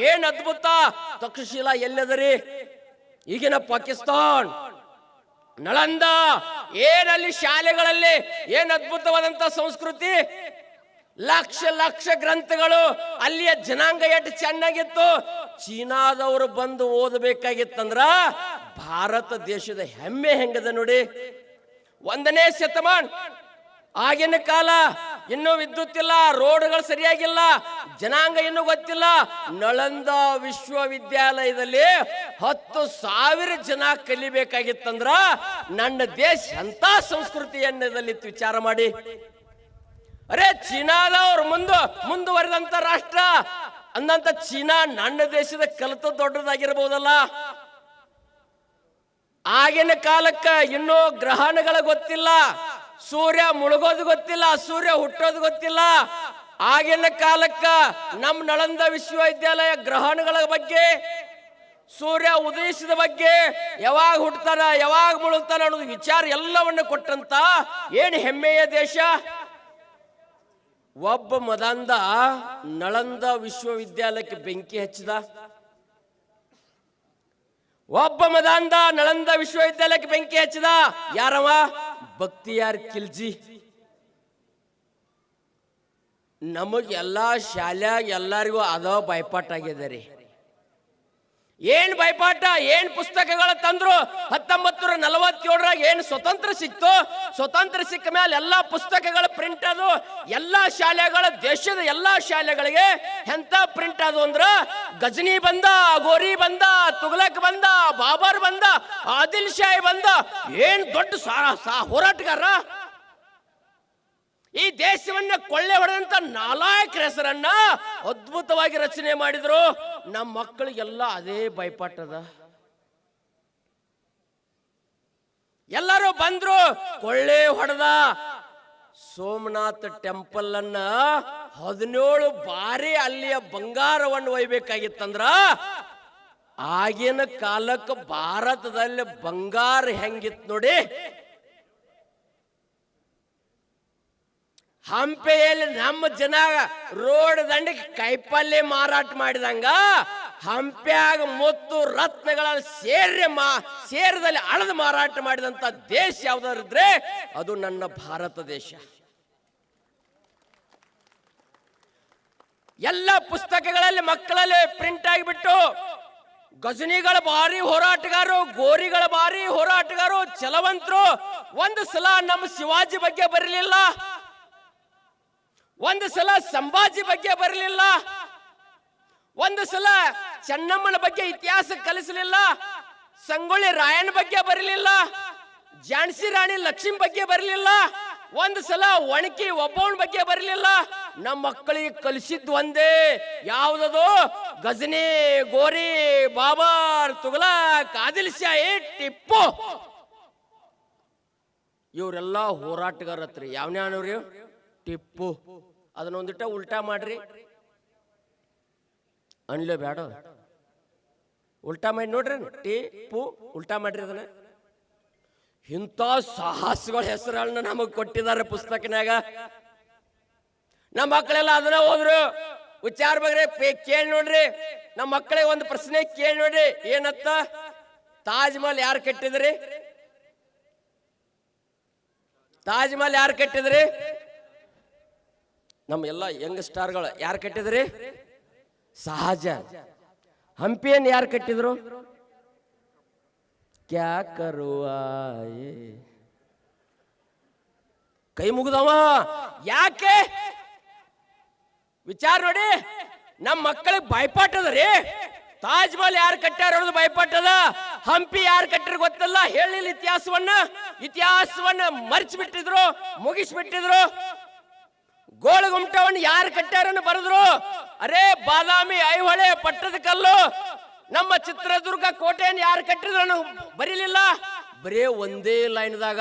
ಏನ್ ಅದ್ಭುತ! ತಕ್ಷಶಿಲಾ ಎಲ್ಲದರಿ? ಈಗಿನ ಪಾಕಿಸ್ತಾನ್. ನಳಂದ ಏನಲ್ಲಿ ಶಾಲೆಗಳಲ್ಲಿ ಏನ್ ಅದ್ಭುತವಾದಂತ ಸಂಸ್ಕೃತಿ, ಲಕ್ಷ ಲಕ್ಷ ಗ್ರಂಥಗಳು. ಅಲ್ಲಿಯ ಜನಾಂಗ ಎಷ್ಟು ಚೆನ್ನಾಗಿತ್ತು. ಚೀನಾದವರು ಬಂದು ಓದಬೇಕಾಗಿತ್ತಂದ್ರ ಭಾರತ ದೇಶದ ಹೆಮ್ಮೆ ಹೆಂಗದ ನೋಡಿ. 1ನೇ ಶತಮಾನ ಆಗಿನ ಕಾಲ, ಇನ್ನೂ ವಿದ್ಯುತ್ ಇಲ್ಲ, ರೋಡ್ಗಳು ಸರಿಯಾಗಿಲ್ಲ, ಜನಾಂಗ ಇನ್ನೂ ಗೊತ್ತಿಲ್ಲ. ನಳಂದ ವಿಶ್ವವಿದ್ಯಾಲಯದಲ್ಲಿ 10,000 ಜನ ಕಲಿಬೇಕಾಗಿತ್ತಂದ್ರ ನನ್ನ ದೇಶ ಎಂತ ಸಂಸ್ಕೃತಿಯನ್ನದಲ್ಲಿತ್ತು ವಿಚಾರ ಮಾಡಿ. ಅರೆ ಚೀನಾದವ್ರು ಮುಂದುವರೆದಂತ ರಾಷ್ಟ್ರ ಅಂದಂತ ಚೀನಾ ನನ್ನ ದೇಶದ ಕಲಿತ ದೊಡ್ಡದಾಗಿರಬಹುದಲ್ಲ. ಆಗಿನ ಕಾಲಕ್ಕ ಇನ್ನೂ ಗ್ರಹಣಗಳ ಗೊತ್ತಿಲ್ಲ, ಸೂರ್ಯ ಮುಳುಗೋದು ಗೊತ್ತಿಲ್ಲ, ಸೂರ್ಯ ಹುಟ್ಟೋದು ಗೊತ್ತಿಲ್ಲ. ಆಗಿನ ಕಾಲಕ್ಕ ನಮ್ಮ ನಳಂದ ವಿಶ್ವವಿದ್ಯಾಲಯ ಗ್ರಹಣಗಳ ಬಗ್ಗೆ, ಸೂರ್ಯ ಉದಯಿಸಿದ ಬಗ್ಗೆ, ಯಾವಾಗ ಹುಟ್ಟತಾನ ಯಾವಾಗ ಮುಳುಗ್ತಾನ ಅನ್ನೋದು ವಿಚಾರ ಎಲ್ಲವನ್ನು ಕೊಟ್ಟಂತ ಏನು ಹೆಮ್ಮೆಯ ದೇಶ. ಒಬ್ಬ ಮದಂದ ನಳಂದ ವಿಶ್ವವಿದ್ಯಾಲಯಕ್ಕೆ ಬೆಂಕಿ ಹಚ್ಚಿದ. ಒಬ್ಬ ಮದಂದ ನಳಂದ ವಿಶ್ವವಿದ್ಯಾಲಯಕ್ಕೆ ಬೆಂಕಿ ಹಚ್ಚಿದ. ಯಾರವ? ಬಕ್ತಿಯಾರ್ ಖಿಲ್ಜಿ. ನಮಗೆಲ್ಲಾ ಶಾಲ್ಯಾಗ ಎಲ್ಲರಿಗೂ ಅದ ಬಾಯ್ಪಾಠ ಆಗಿದೆ ರೀ. ಏನ್ ಬಾಯ್ಪಾಠ, ಏನ್ ಪುಸ್ತಕಗಳು ತಂದ್ರು? 1947ರಾಗ ಏನ್ ಸ್ವತಂತ್ರ ಸಿಕ್ತು, ಸ್ವತಂತ್ರ ಸಿಕ್ಕ ಮೇಲೆ ಎಲ್ಲಾ ಪುಸ್ತಕಗಳ ಪ್ರಿಂಟ್ ಅದು. ಎಲ್ಲಾ ಶಾಲೆಗಳ, ದೇಶದ ಎಲ್ಲಾ ಶಾಲೆಗಳಿಗೆ ಎಂತ ಪ್ರಿಂಟ್ ಅದು ಅಂದ್ರ ಗಜನಿ ಬಂದ, ಗೋರಿ ಬಂದ, ತುಘಲಕ್ ಬಂದ, ಬಾಬರ್ ಬಂದ, ಆದಿಲ್ ಶಾಹಿ ಬಂದ. ಏನ್ ದೊಡ್ಡ ಹೋರಾಟಗಾರ. ಈ ದೇಶವನ್ನ ಕೊಳ್ಳೆ ಹೊಡೆದಂತ ನಾಲಾಯಕರ ಹೆಸರನ್ನ ಅದ್ಭುತವಾಗಿ ರಚನೆ ಮಾಡಿದ್ರು. ನಮ್ಮ ಮಕ್ಕಳಿಗೆಲ್ಲ ಅದೇ ಭಯಪಟ್ಟದ. ಎಲ್ಲರೂ ಬಂದ್ರು, ಕೊಳ್ಳೆ ಹೊಡೆದ. ಸೋಮನಾಥ ಟೆಂಪಲ್ ಅನ್ನ 17 ಬಾರಿ ಅಲ್ಲಿಯ ಬಂಗಾರವನ್ನು ಒಯ್ಬೇಕಾಗಿತ್ತಂದ್ರ ಆಗಿನ ಕಾಲಕ್ಕೆ ಭಾರತದಲ್ಲಿ ಬಂಗಾರ ಹೆಂಗಿತ್ತು ನೋಡಿ. ಹಂಪೆಯಲ್ಲಿ ನಮ್ಮ ಜನ ರೋಡ್ ದಂಡಿಗೆ ಕೈಪಲ್ಯ ಮಾರಾಟ ಮಾಡಿದಂಗ ಹಂಪ್ಯಾಗ ಮುತ್ತು ರತ್ನಗಳ ಸೇರದಲ್ಲಿ ಅಳದು ಮಾರಾಟ ಮಾಡಿದಂತ ದೇಶ ಯಾವ್ದಾರಿದ್ರೆ ಅದು ನನ್ನ ಭಾರತ ದೇಶ. ಎಲ್ಲ ಪುಸ್ತಕಗಳಲ್ಲಿ ಮಕ್ಕಳಲ್ಲಿ ಪ್ರಿಂಟ್ ಆಗಿಬಿಟ್ಟು ಗಜನಿಗಳ ಭಾರಿ ಹೋರಾಟಗಾರರು, ಗೋರಿಗಳ ಭಾರಿ ಹೋರಾಟಗಾರರು, ಛಲವಂತರು. ಒಂದು ಸಲ ನಮ್ಮ ಶಿವಾಜಿ ಬಗ್ಗೆ ಬರಲಿಲ್ಲ, ಒಂದು ಸಲ ಸಂಭಾಜಿ ಬಗ್ಗೆ ಬರಲಿಲ್ಲ, ಒಂದು ಸಲ ಚೆನ್ನಮ್ಮನ ಬಗ್ಗೆ ಇತಿಹಾಸ ಕಲಿಸಲಿಲ್ಲ, ಸಂಗೊಳ್ಳಿ ರಾಯಣ್ಣ ಬಗ್ಗೆ ಬರಲಿಲ್ಲ, ಝಾನ್ಸಿ ರಾಣಿ ಲಕ್ಷ್ಮಿ ಬಗ್ಗೆ ಬರಲಿಲ್ಲ, ಒಂದು ಸಲ ಒಣಕಿ ಒಬ್ಬವನ ಬಗ್ಗೆ ಬರಲಿಲ್ಲ. ನಮ್ಮ ಮಕ್ಕಳಿಗೆ ಕಲಿಸಿದ್ದು ಒಂದೇ, ಯಾವುದದು? ಗಜನಿ, ಗೋರಿ, ಬಾಬರ್, ತುಘಲಕ್, ಆದಿಲ್ ಶಾಹಿ, ಟಿಪ್ಪು. ಇವರೆಲ್ಲ ಹೋರಾಟಗಾರತ್ರಿ. ಯಾವ್ಯಾವ್ರಿ? ಟಿಪ್ಪು. ಅದನ್ನೊಂದಿಟ್ಟ ಉಲ್ಟಾ ಮಾಡ್ರಿ ಅನ್ಲೇ ಬೇಡ, ಉಲ್ಟಾ ಮಾಡಿ ನೋಡ್ರಿ. ಟಿಪ್ಪು ಉಲ್ಟಾ ಮಾಡ್ರಿ. ಅದನ್ನ ಇಂಥ ಸಾಹಸಗಳ ಹೆಸರುಗಳನ್ನ ನಮಗ್ ಕೊಟ್ಟಿದ್ದಾರೆ ಪುಸ್ತಕನಾಗ. ನಮ್ಮ ಮಕ್ಕಳೆಲ್ಲ ಅದನ್ನ ಹೋದ್ರು. ವಿಚಾರ ಬಗ್ಗೆ ಕೇಳಿ ನೋಡ್ರಿ. ನಮ್ಮ ಮಕ್ಕಳಿಗೆ ಒಂದು ಪ್ರಶ್ನೆ ಕೇಳಿ ನೋಡ್ರಿ. ಏನತ್ತ? ತಾಜ್ ಮಹಲ್ ಯಾರು ಕಟ್ಟಿದ್ರಿ? ತಾಜ್ ಮಹಲ್ ಯಾರು ಕಟ್ಟಿದ್ರಿ? ನಮ್ಮ ಎಲ್ಲ ಯಂಗ್ ಸ್ಟಾರ್ಗಳು ಯಾರು ಕಟ್ಟಿದ್ರಿ? ಶಹಜಾನ್. ಹಂಪಿಯನ್ನು ಯಾರು ಕಟ್ಟಿದ್ರು? ಕ್ಯಾ ಕರುವಾಯೆ. ಕೈ ಮುಗಿದವ. ಯಾಕೆ? ವಿಚಾರ ನೋಡಿ. ನಮ್ಮ ಮಕ್ಕಳಿಗೆ ಭಯಪಟ್ಟದ್ರಿ. ತಾಜ್ ಮಹಲ್ ಯಾರು ಕಟ್ಟಾರ ಅನ್ನೋದು ಭಯಪಟ್ಟದ. ಹಂಪಿ ಯಾರು ಕಟ್ಟಿರ ಗೊತ್ತಲ್ಲ. ಹೇಳಿಲ್ಲ ಇತಿಹಾಸವನ್ನ ಮರ್ಚಿಬಿಟ್ಟಿದ್ರು, ಮುಗಿಸ್ಬಿಟ್ಟಿದ್ರು. ಗೋಳಗುಮಟವನ್ನು ಯಾರು ಕಟ್ಟಾರನ್ನು ಬರೆದ್ರು. ಅರೇ ಬಾದಾಮಿ, ಐಹೊಳೆ, ಪಟ್ಟದಕಲ್ಲು, ನಮ್ಮ ಚಿತ್ರದುರ್ಗ ಕೋಟೆಯನ್ನು ಯಾರು ಕಟ್ಟಿದ್ರು ಬರೀಲಿಲ್ಲ. ಬರೇ ಒಂದೇ ಲೈನ್ದಾಗ.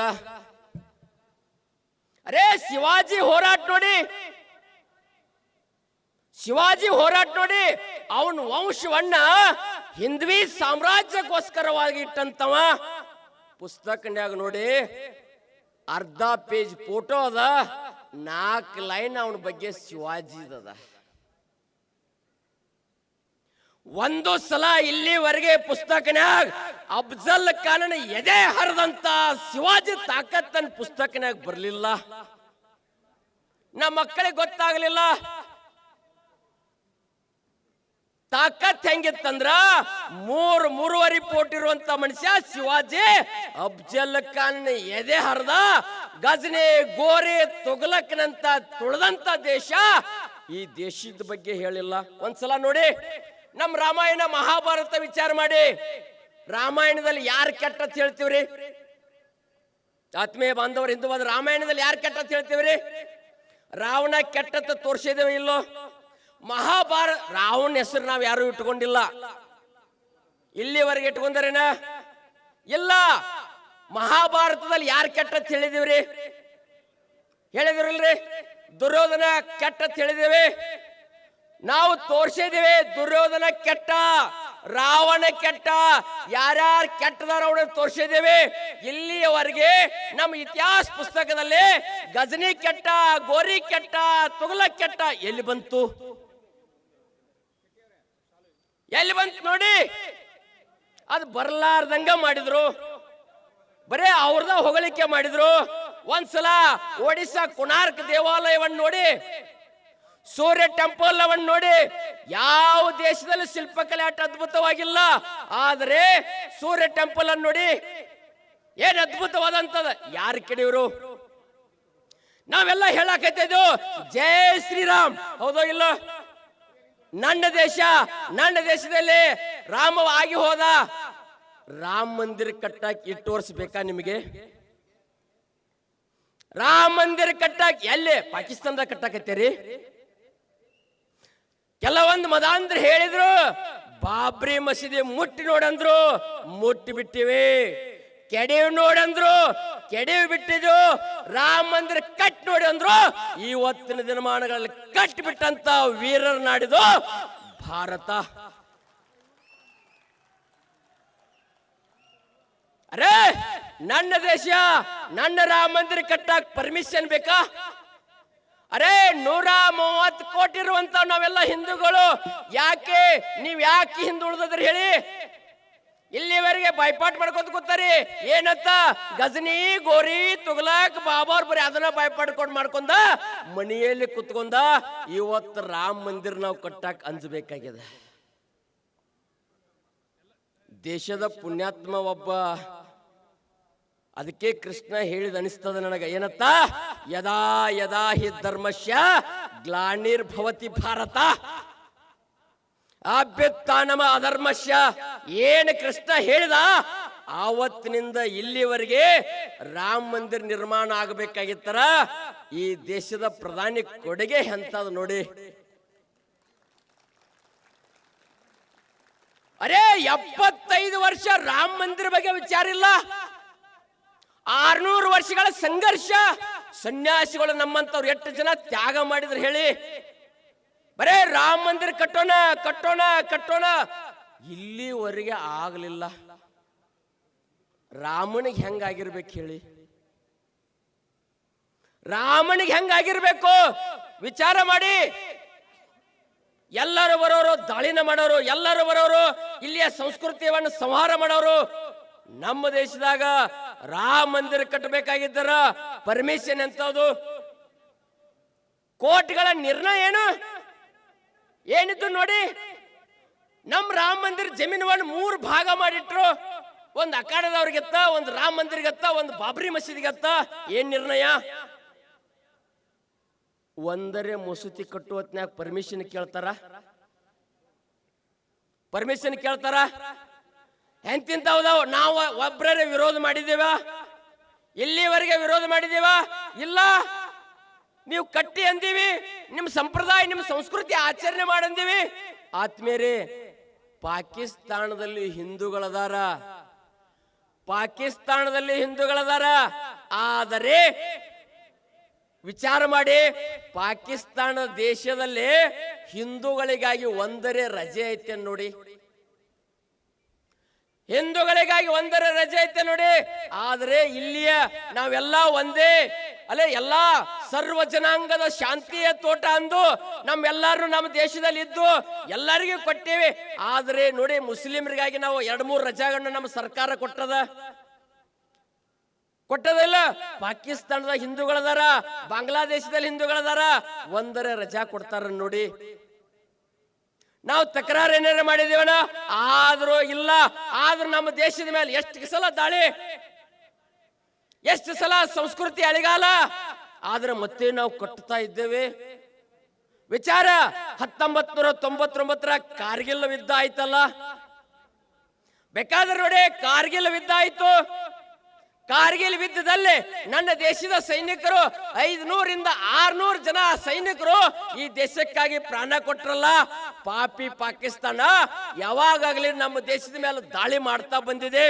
ಅರೇ ಶಿವಾಜಿ ಹೋರಾಟ ನೋಡಿ, ಶಿವಾಜಿ ಹೋರಾಟ ನೋಡಿ. ಅವನ ವಂಶವನ್ನ ಹಿಂದ್ವಿ ಸಾಮ್ರಾಜ್ಯಕ್ಕೋಸ್ಕರವಾಗಿ ಇಟ್ಟಂತವ. ಪುಸ್ತಕನ್ಯಾಗ ನೋಡಿ, ಅರ್ಧ ಪೇಜ್ ಫೋಟೋ ಅದ, 4 ಲೈನ್ ಅವನ ಬಗ್ಗೆ ಶಿವಾಜಿದ. ಒಂದು ಸಲ ಇಲ್ಲಿವರೆಗೆ ಪುಸ್ತಕನ್ಯಾಗ ಅಫ್ಜಲ್ ಖಾನನ ಎದೆ ಹರಿದಂತ ಶಿವಾಜಿ ತಾಕತ್ತನ್ ಪುಸ್ತಕನ್ಯಾಗ ಬರಲಿಲ್ಲ. ನಮ್ಮ ಮಕ್ಕಳಿಗೆ ಗೊತ್ತಾಗಲಿಲ್ಲ ತಾಕತ್ ಹೆಂಗಿತ್ತಂದ್ರ 3.5 ಫೂಟ್ ಇರುವಂತ ಮನುಷ್ಯ ಶಿವಾಜಿ ಅಫ್ಜಲ್ ಖಾನ್ ಎದೆ ಹರಿದ. ಗಜನಿ, ಗೋರಿ, ತುಘಲಕ್ನಂತ ತುಳಿದಂತ ದೇಶ. ಈ ದೇಶದ ಬಗ್ಗೆ ಹೇಳಿಲ್ಲ. ಒಂದ್ಸಲ ನೋಡಿ, ನಮ್ಮ ರಾಮಾಯಣ ಮಹಾಭಾರತ ವಿಚಾರ ಮಾಡಿ. ರಾಮಾಯಣದಲ್ಲಿ ಯಾರು ಕೆಟ್ಟತ್ ಹೇಳ್ತೀವ್ರಿ? ಆತ್ಮೀಯ ಬಾಂಧವರು, ಹಿಂದೂವಾದ ರಾಮಾಯಣದಲ್ಲಿ ಯಾರು ಕೆಟ್ಟತ್ ಹೇಳ್ತೀವ್ರಿ? ರಾವಣ ಕೆಟ್ಟತ್ತ ತೋರಿಸಿದೇವೆ ಇಲ್ಲೋ? ಮಹಾಭಾರತ ರಾವಣ ಹೆಸರು ನಾವು ಯಾರು ಇಟ್ಕೊಂಡಿಲ್ಲ. ಇಲ್ಲಿವರೆಗೆ ಇಟ್ಕೊಂಡರೇನ? ಇಲ್ಲ. ಮಹಾಭಾರತದಲ್ಲಿ ಯಾರು ಕೆಟ್ಟತ್ ಹೇಳಿದಿವ್ರಿ? ಹೇಳಿದಿರಲ್ರಿ? ದುರ್ಯೋಧನ ಕೆಟ್ಟತ್ ಹೇಳಿದೇವೆ. ನಾವು ತೋರಿಸಿದ್ದೇವೆ ದುರ್ಯೋಧನ ಕೆಟ್ಟ, ರಾವಣ ಕೆಟ್ಟ, ಯಾರ್ಯಾರು ಕೆಟ್ಟದಾರ ಅವನ್ನ ತೋರಿಸಿದ್ದೇವೆ. ಇಲ್ಲಿಯವರೆಗೆ ನಮ್ಮ ಇತಿಹಾಸ ಪುಸ್ತಕದಲ್ಲಿ ಗಜನಿ ಕೆಟ್ಟ, ಗೋರಿ ಕೆಟ್ಟ, ತುಘಲಕ್ ಕೆಟ್ಟ ಎಲ್ಲಿ ಬಂತು? ಎಲ್ಲಿ ಬಂತು ನೋಡಿ. ಅದು ಬರಲಾರ್ದಂಗ ಮಾಡಿದ್ರು. ಬರೇ ಅವ್ರದ ಹೊಗಳಿಕೆ ಮಾಡಿದ್ರು. ಒಂದ್ಸಲ ಒಡಿಶಾ ಕೋನಾರ್ಕ್ ದೇವಾಲಯವನ್ನು ನೋಡಿ, ಸೂರ್ಯ ಟೆಂಪಲ್ ಅವನ್ನು ನೋಡಿ. ಯಾವ ದೇಶದಲ್ಲಿ ಶಿಲ್ಪಕಲೆ ಅಷ್ಟು ಅದ್ಭುತವಾಗಿಲ್ಲ. ಆದರೆ ಸೂರ್ಯ ಟೆಂಪಲ್ ಅನ್ನು ನೋಡಿ, ಏನ್ ಅದ್ಭುತವಾದಂತದ. ಯಾರು ಕೆಡಿಯವರು? ನಾವೆಲ್ಲ ಹೇಳಕತ್ತಿದ್ದು ಜೈ ಶ್ರೀರಾಮ್, ಹೌದೋ ಇಲ್ಲೋ? ನನ್ನ ದೇಶ, ನನ್ನ ದೇಶದಲ್ಲಿ ರಾಮ ಆಗಿ ಹೋದ. ರಾಮ ಮಂದಿರ ಕಟ್ಟಾಕಿ 8 ವರ್ಷ ಬೇಕಾ ನಿಮಗೆ? ರಾಮ ಮಂದಿರ ಕಟ್ಟಾಕ ಎಲ್ಲಿ ಪಾಕಿಸ್ತಾನದಾಗ ಕಟ್ಟಾಕತ್ತೀರಿ. ಕೆಲವೊಂದು ಮದಾಂಧ್ರ ಹೇಳಿದ್ರು ಬಾಬ್ರಿ ಮಸೀದಿ ಮುಟ್ಟಿ ನೋಡಂದ್ರು ಮುಟ್ಟಿ ಬಿಟ್ಟಿವಿ, ಕೆಡವಿ ನೋಡಂದ್ರು ಕೆಡವಿ ಬಿಟ್ಟಿದ್ದು, ರಾಮ ಮಂದಿರ ಕಟ್ ನೋಡಿ ಅಂದ್ರು ಇವತ್ತಿನ ದಿನಮಾನಗಳಲ್ಲಿ ಕಟ್ಟಿ ಬಿಟ್ಟಂತ ವೀರರ ನಾಡಿದು ಭಾರತ. ಅರೇ ನನ್ನ ದೇಶ, ನನ್ನ ರಾಮ ಮಂದಿರ ಕಟ್ಟಾಕ ಪರ್ಮಿಷನ್ ಬೇಕಾ? ಅರೇ 130 ಕೋಟಿ ಇರುವಂತ ನಾವೆಲ್ಲ ಹಿಂದೂಗಳು ಯಾಕೆ ಹಿಂದುಳಿದ್ರಿ ಹೇಳಿ? ಇಲ್ಲಿವರೆಗೆ ಬಾಯ್ಪಾಟ್ ಮಾಡ್ಕೊಂತ ಕೂತಾರಿ. ಏನಂತ ಗಜನಿ ಗೋರಿ ತುಗ್ಲಕ್ ಬಾಬಾರ್ ಬರೀ ಅದನ್ನ ಬಾಯ್ಪಾಟ್ಕೊಂಡು ಮಾಡ್ಕೊಂಡ ಮನೆಯಲ್ಲಿ ಕುತ್ಕೊಂಡ ಇವತ್ತು ರಾಮ ಮಂದಿರ ನಾವು ಕಟ್ಟಾಕ ಅಂಜಬೇಕಾಗಿದೆ. ದೇಶದ ಪುಣ್ಯಾತ್ಮ ಒಬ್ಬ, ಅದಕ್ಕೆ ಕೃಷ್ಣ ಹೇಳಿದ ಅನಿಸ್ತದ ನನಗ. ಏನತ್ತ? ಯದಾ ಯದಾ ಹಿ ಧರ್ಮಸ್ಯ ಗ್ಲಾನಿರ್ಭವತಿ ಭಾರತ ಅಭ್ಯುತ್ಥಾನಮ ಅಧರ್ಮಸ್ಯ. ಏನು ಕೃಷ್ಣ ಹೇಳಿದ ಆವತ್ತಿನಿಂದ ಇಲ್ಲಿವರೆಗೆ ರಾಮ ಮಂದಿರ ನಿರ್ಮಾಣ ಆಗಬೇಕಾಗಿತ್ತರ ಈ ದೇಶದ ಪ್ರಧಾನಿ ಕೊಡುಗೆ ಎಂತದ ನೋಡಿ. ಅರೇ 75 ವರ್ಷ ರಾಮ ಮಂದಿರ ಬಗ್ಗೆ ವಿಚಾರ ಇಲ್ಲ. 600 ವರ್ಷಗಳ ಸಂಘರ್ಷ. ಸನ್ಯಾಸಿಗಳು ನಮ್ಮಂತವ್ರು ಎಷ್ಟು ಜನ ತ್ಯಾಗ ಮಾಡಿದ್ರು ಹೇಳಿ? ಬರೇ ರಾಮ ಮಂದಿರ ಕಟ್ಟೋಣ ಕಟ್ಟೋಣ ಕಟ್ಟೋಣ ಇಲ್ಲಿವರೆಗೆ ಆಗಲಿಲ್ಲ. ರಾಮನಿಗೆ ಹೆಂಗಾಗಿರ್ಬೇಕು ಹೇಳಿ? ರಾಮನಿಗೆ ಹೆಂಗಾಗಿರ್ಬೇಕು ವಿಚಾರ ಮಾಡಿ. ಎಲ್ಲರೂ ಬರೋರು ದಾಳಿನ ಮಾಡೋರು, ಎಲ್ಲರೂ ಬರೋರು ಇಲ್ಲಿಯ ಸಂಸ್ಕೃತಿಯನ್ನು ಸಂಹಾರ ಮಾಡೋರು. ನಮ್ಮ ದೇಶದಾಗ ರಾಮ ಮಂದಿರ ಕಟ್ಟಬೇಕಾಗಿದ್ದರ ಪರ್ಮಿಷನ್ ಎಂತದು? ಕೋರ್ಟ್ಗಳ ನಿರ್ಣಯ ಏನಿತ್ತು ನೋಡಿ. ನಮ್ಮ ರಾಮ ಮಂದಿರ ಜಮೀನುವನ್ನು 3 ಭಾಗ ಮಾಡಿಟ್ರು. ಒಂದು ಅಖಾಡದವ್ರಿಗೆತ್ತ, ಒಂದು ರಾಮ ಮಂದಿರಗತ್ತ, ಒಂದು ಬಾಬ್ರಿ ಮಸೀದಿಗತ್ತ. ಏನ್ ನಿರ್ಣಯ? ಒಂದರೆ ಮಸೂತಿ ಕಟ್ಟುವತ್ನಾಗ ಪರ್ಮಿಷನ್ ಕೇಳ್ತಾರ? ಪರ್ಮಿಷನ್ ಕೇಳ್ತಾರ? ಎಂತಿಂತವ್ದಾವ್ ನಾವು ಒಬ್ಬರೇ ವಿರೋಧ ಮಾಡಿದೇವ? ಇಲ್ಲಿವರೆಗೆ ವಿರೋಧ ಮಾಡಿದೇವ? ಇಲ್ಲ. ನೀವು ಕಟ್ಟಿ ಅಂದೀವಿ, ನಿಮ್ಮ ಸಂಪ್ರದಾಯ ನಿಮ್ಮ ಸಂಸ್ಕೃತಿ ಆಚರಣೆ ಮಾಡಂದೀವಿ. ಆತ್ಮೇರೆ ಪಾಕಿಸ್ತಾನದಲ್ಲಿ ಹಿಂದೂಗಳದಾರ, ಪಾಕಿಸ್ತಾನದಲ್ಲಿ ಹಿಂದೂಗಳದಾರ. ಆದರೆ ವಿಚಾರ ಮಾಡಿ, ಪಾಕಿಸ್ತಾನ ದೇಶದಲ್ಲಿ ಹಿಂದೂಗಳಿಗಾಗಿ ಒಂದರೆ ರಜೆ ಐತೆ ನೋಡಿ. ಹಿಂದೂಗಳಿಗಾಗಿ ಒಂದರ ರಜೆ ಐತೆ ನೋಡಿ. ಆದ್ರೆ ಇಲ್ಲಿಯ ನಾವೆಲ್ಲ ಒಂದೇ ಅಲ್ಲೇ, ಎಲ್ಲ ಸರ್ವ ಜನಾಂಗದ ಶಾಂತಿಯ ತೋಟ ಅಂದು ನಮ್ಮೆಲ್ಲರೂ ನಮ್ಮ ದೇಶದಲ್ಲಿ ಇದ್ದು ಎಲ್ಲರಿಗೂ ಕೊಟ್ಟೇವೆ. ಆದ್ರೆ ನೋಡಿ, ಮುಸ್ಲಿಮರಿಗಾಗಿ ನಾವು 2-3 ರಜೆಗಳನ್ನ ನಮ್ಮ ಸರ್ಕಾರ ಕೊಟ್ಟದಿಲ್ಲ. ಪಾಕಿಸ್ತಾನದ ಹಿಂದೂಗಳದಾರ, ಬಾಂಗ್ಲಾದೇಶದಲ್ಲಿ ಹಿಂದೂಗಳದಾರ, ಒಂದರ ರಜಾ ಕೊಡ್ತಾರ ನೋಡಿ. ನಾವು ತಕರಾರು ಏನಾರ ಮಾಡಿದೇವನ? ಆದ್ರೂ ಇಲ್ಲ. ಆದ್ರೂ ನಮ್ಮ ದೇಶದ ಮೇಲೆ ಎಷ್ಟು ಸಲ ದಾಳಿ, ಎಷ್ಟು ಸಲ ಸಂಸ್ಕೃತಿ ಅಳಿಗಾಲ, ಆದ್ರೆ ಮತ್ತೆ ನಾವು ಕಟ್ಟುತ್ತಾ ಇದ್ದೇವೆ. ವಿಚಾರ 1999 ಕಾರ್ಗಿಲ್ ಯುದ್ಧ ಆಯ್ತಲ್ಲ. ಬೇಕಾದ್ರೆ ನೋಡಿ, ಕಾರ್ಗಿಲ್ ಯುದ್ಧ ಆಯ್ತು. ಕಾರ್ಗಿಲ್ ಯುದ್ಧದಲ್ಲಿ ನನ್ನ ದೇಶದ ಸೈನಿಕರು 500ರಿಂದ 600 ಜನ ಸೈನಿಕರು ಈ ದೇಶಕ್ಕಾಗಿ ಪ್ರಾಣ ಕೊಟ್ರಲ್ಲ. ಪಾಪಿ ಪಾಕಿಸ್ತಾನ ಯಾವಾಗಲೇ ನಮ್ಮ ದೇಶದ ಮೇಲೆ ದಾಳಿ ಮಾಡ್ತಾ ಬಂದಿದೆ.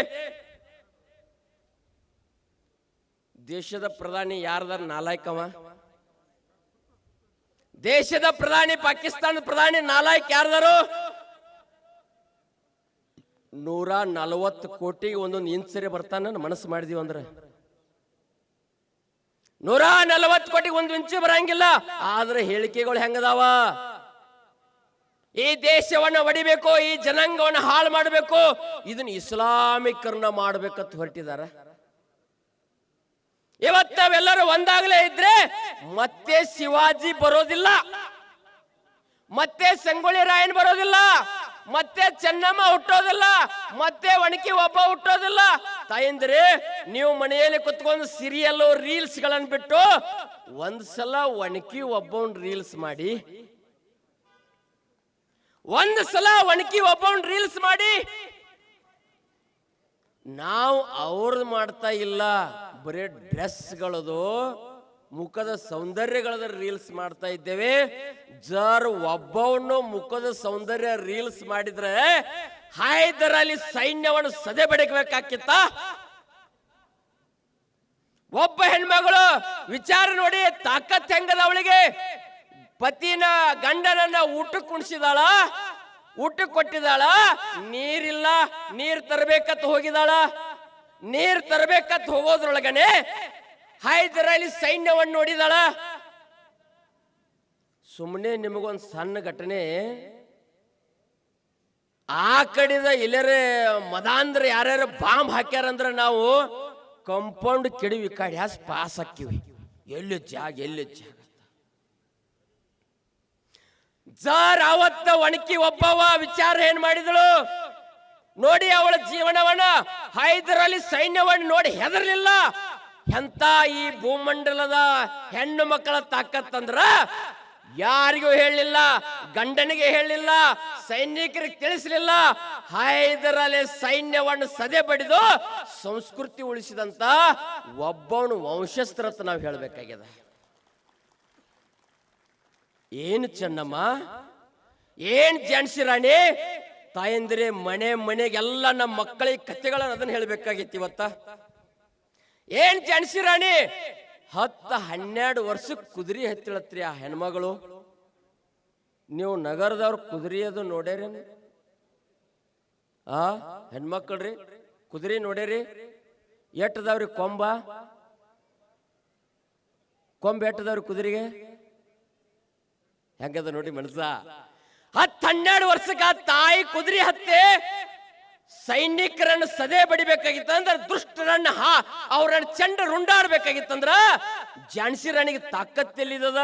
ದೇಶದ ಪ್ರಧಾನಿ ಯಾರ್ದಾರ ನಾಲಾಯಕವ? ದೇಶದ ಪ್ರಧಾನಿ, ಪಾಕಿಸ್ತಾನದ ಪ್ರಧಾನಿ ನಾಲಾಯಕ್ ಯಾರ್ದಾರು? 140 ಕೋಟಿಗೆ ಒಂದೊಂದು ಇಂಚರಿ ಬರ್ತಾನ ಮನಸ್ಸು ಮಾಡಿದೀವಿ ಅಂದ್ರೆ 140 ಕೋಟಿಗೆ ಒಂದು ಇಂಚು ಬರಂಗಿಲ್ಲ. ಆದ್ರೆ ಹೇಳಿಕೆಗಳು ಹೆಂಗದಾವ? ಈ ದೇಶವನ್ನ ಒಡಿಬೇಕು, ಈ ಜನಾಂಗವನ್ನ ಹಾಳು ಮಾಡಬೇಕು, ಇದನ್ನ ಇಸ್ಲಾಮೀಕರಣ ಮಾಡ್ಬೇಕಂತ ಹೊರಟಿದಾರ. ಇವತ್ತವೆಲ್ಲರೂ ಒಂದಾಗಲೇ ಇದ್ರೆ ಮತ್ತೆ ಶಿವಾಜಿ ಬರೋದಿಲ್ಲ, ಮತ್ತೆ ಸಂಗೊಳ್ಳಿ ರಾಯನ್ ಬರೋದಿಲ್ಲ, ಮತ್ತೆ ಚೆನ್ನಮ್ಮ ಹುಟ್ಟೋದಿಲ್ಲ, ಮತ್ತೆ ಒಣಕಿ ಒಬ್ಬ ಹುಟ್ಟೋದಿಲ್ಲ. ತಾಯಂದ್ರೆ ನೀವು ಮನೆಯಲ್ಲಿ ಕುತ್ಕೊಂಡು ಸೀರಿಯಲ್ ರೀಲ್ಸ್ ಗಳನ್ನ ಬಿಟ್ಟು ಒಂದ್ಸಲ ಒಣಕಿ ಒಬ್ಬನ್ ರೀಲ್ಸ್ ಮಾಡಿ, ಒಂದ್ಸಲ ಒಣಕಿ ಒಬ್ಬನ್ ರೀಲ್ಸ್ ಮಾಡಿ. ನಾವು ಅವ್ರದ್ದು ಮಾಡ್ತಾ ಇಲ್ಲ, ಬರೀ ಡ್ರೆಸ್ಗಳದು ಮುಖದ ಸೌಂದರ್ಯಗಳದ ರೀಲ್ಸ್ ಮಾಡ್ತಾ ಇದ್ದೇವೆ. ಜರ್ ಒಬ್ಬವನ್ನು ಮುಖದ ಸೌಂದರ್ಯ ರೀಲ್ಸ್ ಮಾಡಿದ್ರೆ ಹೈದರ್ ಅಲಿ ಸೈನ್ಯವನ್ನು ಸದೆ ಬಡಿಬೇಕಾಗಿತ್ತ? ಒಬ್ಬ ಹೆಣ್ಮಗಳು ವಿಚಾರ ನೋಡಿ, ತಾಕತ್ ಹೆಂಗದ ಅವಳಿಗೆ. ಪತಿನ ಗಂಡನನ್ನ ಊಟಕ್ಕೆ ಕುಣಿಸಿದಾಳ, ಊಟಕ್ಕೆ ಕೊಟ್ಟಿದಾಳ, ನೀರಿಲ್ಲ, ನೀರ್ ತರಬೇಕತ್ ಹೋಗಿದಾಳ. ನೀರ್ ತರಬೇಕತ್ ಹೋಗೋದ್ರೊಳಗನೆ ಹೈದರ್ ಅಲಿ ಸೈನ್ಯವನ್ನು ನೋಡಿದಾಳ. ಸುಮ್ಮನೆ ನಿಮಗೊಂದು ಸಣ್ಣ ಘಟನೆ, ಆ ಕಡೆದ ಇಲ್ಲರೇ ಮದಾಂದ್ರ ಯಾರ್ಯಾರ ಬಾಂಬ್ ಹಾಕ್ಯಾರಂದ್ರ ನಾವು ಕಂಪೌಂಡ್ ಕೆಡವಿ ಕಡೆ ಪಾಸ್ ಹಾಕಿವಿ. ಎಲ್ಲಿ ಜಾಗ ಎಲ್ಲಿ ಜಾಗ. ಜರ್ ಅವತ್ತ ಒಣಕಿ ಒಬ್ಬವ ವಿಚಾರ ಏನ್ ಮಾಡಿದಳು ನೋಡಿ, ಅವಳ ಜೀವನವನ್ನ ಹೈದರ್ ಅಲಿ ಸೈನ್ಯವನ್ನು ನೋಡಿ ಹೆದರ್ಲಿಲ್ಲ. ಎಂತ ಈ ಭೂಮಂಡಲದ ಹೆಣ್ಣು ಮಕ್ಕಳ ತಾಕತ್ತಂದ್ರ ಯಾರಿಗೂ ಹೇಳಲಿಲ್ಲ, ಗಂಡನಿಗೆ ಹೇಳಲಿಲ್ಲ, ಸೈನಿಕರಿಗೆ ತಿಳಿಸಲಿಲ್ಲ. ಹೈದರ್ ಅಲಿ ಸೈನ್ಯವನ್ನು ಸದೆ ಬಡಿದು ಸಂಸ್ಕೃತಿ ಉಳಿಸಿದಂತ ಒಬ್ಬವನು ವಂಶಸ್ಥರತ್ ನಾವು ಹೇಳಬೇಕಾಗ್ಯದ. ಏನು ಚೆನ್ನಮ್ಮ, ಏನ್ ಝಾನ್ಸಿ ರಾಣಿ ತಾಯಂದ್ರೆ, ಮನೆ ಮನೆಗೆಲ್ಲ ನಮ್ಮ ಮಕ್ಕಳಿಗೆ ಕಥೆಗಳನ್ನ ಅದನ್ನ ಹೇಳ್ಬೇಕಾಗಿತ್ತು ಇವತ್ತ. ಏನ್ ಝಾನ್ಸಿ ರಾಣಿ 10-12 ವರ್ಷಕ್ಕೆ ಕುದುರೆ ಹತ್ತಿಳತ್ರಿ ಆ ಹೆಣ್ಮಗಳು. ನೀವು ನಗರದವ್ರ ಕುದುರೆ ಅದು ನೋಡ್ಯಾರೇನು? ಹೆಣ್ಮಕ್ಳ್ರಿ ಕುದುರೆ ನೋಡ್ಯಾರಿ? ಎಟ್ಟದವ್ರಿ ಕೊಂಬ ಎಟ್ಟದವ್ರಿ ಕುದುರೆಗೆ? ಹೆಂಗದ ನೋಡಿ ಮನಸ. 10-12 ವರ್ಷಕ್ಕ ತಾಯಿ ಕುದುರೆ ಹತ್ತೆ ಸೈನಿಕರನ್ನು ಸದೆ ಬಡಿಬೇಕಾಗಿತ್ತ ಅಂದ್ರೆ, ದುಷ್ಟರನ್ನ ಅವ್ರನ್ನ ಚಂಡ ರುಂಡಾಡ್ಬೇಕಾಗಿತ್ತಂದ್ರ ಝಾನ್ಸಿ ರಾಣಿಗೆ ತಾಕತ್ತೆಲ್ಲಿದ?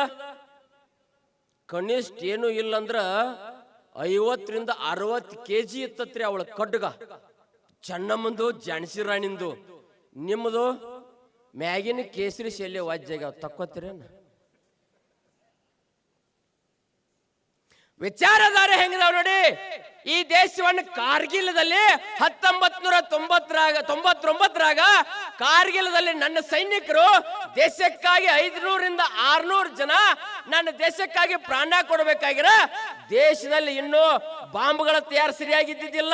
ಕನಿಷ್ಠ ಏನು ಇಲ್ಲಂದ್ರ 50-60 kg ಇತ್ತತ್ರಿ ಅವಳ ಕಡ್ಗ. ಚೆನ್ನಮ್ಮಂದು ಝಾನ್ಸಿ ರಾಣಿಂದು. ನಿಮ್ಮದು ಮ್ಯಾಗಿನ ಕೇಸರಿ ಶೈಲಿ ವಾಜ್ಯಾಗ ತಕ್ಕೋತೀರೇನ? ವಿಚಾರಧಾರೆ ಹೆಂಗದಾವ್ ನೋಡಿ. ಈ ದೇಶವನ್ನು ಕಾರ್ಗಿಲ್ದಲ್ಲಿ 1999 ಕಾರ್ಗಿಲ್ದಲ್ಲಿ ನನ್ನ ಸೈನಿಕರು ದೇಶಕ್ಕಾಗಿ 500-600 ಜನ ನನ್ನ ದೇಶಕ್ಕಾಗಿ ಪ್ರಾಣ ಕೊಡಬೇಕಾಗಿರ ದೇಶದಲ್ಲಿ ಇನ್ನೂ ಬಾಂಬ್ಗಳ ತಯಾರು ಸರಿಯಾಗಿದ್ದಿದ್ದಿಲ್ಲ,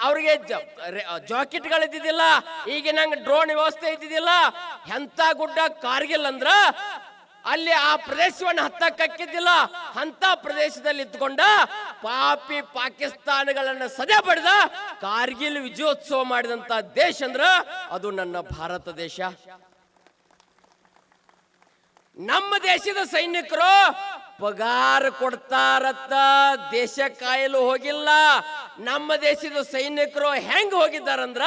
ಅವ್ರಿಗೆ ಜಾಕೆಟ್ಗಳಿದ್ದಿದ್ದಿಲ್ಲ, ಈಗ ನಂಗೆ ಡ್ರೋನ್ ವ್ಯವಸ್ಥೆ ಇದ್ದಿದ್ದಿಲ್ಲ. ಎಂತ ಗುಡ್ಡ ಕಾರ್ಗಿಲ್ ಅಂದ್ರ ಅಲ್ಲಿ ಆ ಪ್ರದೇಶವನ್ನು ಹತ್ತಕ್ಕಿದ್ದಿಲ್ಲ. ಅಂತ ಪ್ರದೇಶದಲ್ಲಿ ಇದ್ದುಕೊಂಡ ಪಾಪಿ ಪಾಕಿಸ್ತಾನಗಳನ್ನ ಸದೆ ಬಡಿದ ಕಾರ್ಗಿಲ್ ವಿಜಯೋತ್ಸವ ಮಾಡಿದಂತ ದೇಶ ಅಂದ್ರ ಅದು ನನ್ನ ಭಾರತ ದೇಶ. ನಮ್ಮ ದೇಶದ ಸೈನಿಕರು ಪಗಾರ ಕೊಡ್ತಾರತ್ತ ದೇಶ ಕಾಯಲು ಹೋಗಿಲ್ಲ. ನಮ್ಮ ದೇಶದ ಸೈನಿಕರು ಹೆಂಗ್ ಹೋಗಿದ್ದಾರಂದ್ರ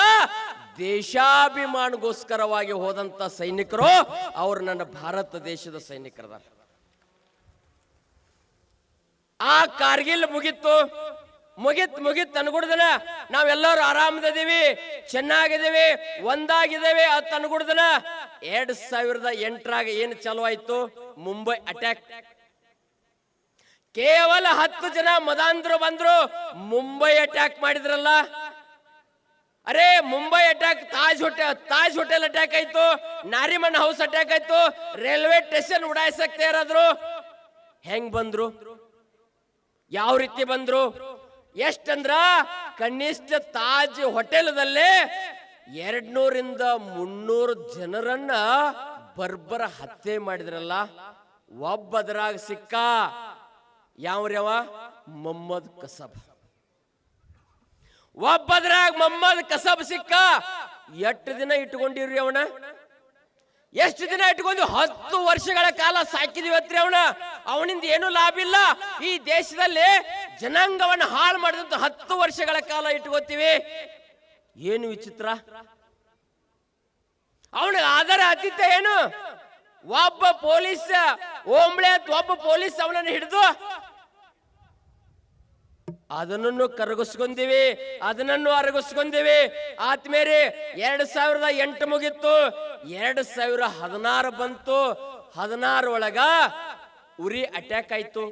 ದೇಶಾಭಿಮಾನಗೋಸ್ಕರವಾಗಿ ಹೋದಂತ ಸೈನಿಕರು. ಅವರು ನನ್ನ ಭಾರತ ದೇಶದ ಸೈನಿಕರದ. ಆ ಕಾರ್ಗಿಲ್ ಮುಗಿತ್ ಅನ್ಗುಡ್ದನ ನಾವೆಲ್ಲರೂ ಆರಾಮದಿದ್ದೀವಿ, ಚೆನ್ನಾಗಿದ್ದೀವಿ, ಒಂದಾಗಿದ್ದೇವೆ ಅಂತ ಅನ್ಗುಡ್ದನ 2008 ಏನು ಚಾಲು ಆಯ್ತು? ಮುಂಬೈ ಅಟ್ಯಾಕ್. ಕೇವಲ 10 ಜನ ಮದಾಂಧ್ರು ಬಂದ್ರು, ಮುಂಬೈ ಅಟ್ಯಾಕ್ ಮಾಡಿದ್ರಲ್ಲ. ಅರೆ Mumbai attack, Taj hotel attack ಆಯ್ತು, ನಾರಿಮನ್ ಹೌಸ್ ಅಟ್ಯಾಕ್ ಆಯ್ತು, ರೈಲ್ವೆ ಸ್ಟೇಷನ್ ಉಡಾಯಿಸಕ್ ತಯಾರಾದ್ರು. ಹೆಂಗ್ ಬಂದ್ರು? ಯಾವ ರೀತಿ ಬಂದ್ರು? ಎಷ್ಟಂದ್ರ ಕನಿಷ್ಠ ತಾಜ್ ಹೋಟೆಲ್ದಲ್ಲೇ 200-300 ಜನರನ್ನ ಬರ್ಬರ ಹತ್ಯೆ ಮಾಡಿದ್ರಲ್ಲ. ಒಬ್ಬದ್ರಾಗ ಸಿಕ್ಕ ಯಾವ್ರವ? ಮೊಹಮ್ಮದ್ ಕಸಬ್. ಒಬ್ಬದ್ರಾಗ ಮೊಹಮ್ಮದ್ ಕಸಬ್ ಸಿಕ್ಕ. ಎಷ್ಟು ದಿನ ಇಟ್ಕೊಂಡಿವ್ರಿ ಅವನ? ಎಷ್ಟು ದಿನ ಇಟ್ಕೊಂಡು? 10 ವರ್ಷಗಳ ಕಾಲ ಸಾಕಿದಿವತ್ರಿ ಅವನ. ಅವನಿಂದ ಏನು ಲಾಭ ಇಲ್ಲ. ಈ ದೇಶದಲ್ಲಿ ಜನಾಂಗವನ್ನು ಹಾಳು ಮಾಡಿದಂತ 10 ವರ್ಷಗಳ ಕಾಲ ಇಟ್ಕೋತೀವಿ. ಏನು ವಿಚಿತ್ರ! ಅವನಿಗೆ ಆಧಾರ ಆತಿಥ್ಯ ಏನು? ಒಬ್ಬ ಪೊಲೀಸ್ ಓಂಬ್ಳೆ ಒಬ್ಬ ಪೊಲೀಸ್ ಅವನನ್ನು ಹಿಡಿದು ಅದನ್ನು ಕರಗಿಸ್ಕೊಂದಿವಿ, ಅದನ್ನು ಅರಗಿಸ್ಕೊಂದಿವಿ. ಆದ್ಮೇಲೆ 2008 ಮುಗಿತ್ತು, 2016 ಬಂತು. 16 ಒಳಗ ಉರಿ ಅಟ್ಯಾಕ್ ಆಯ್ತು.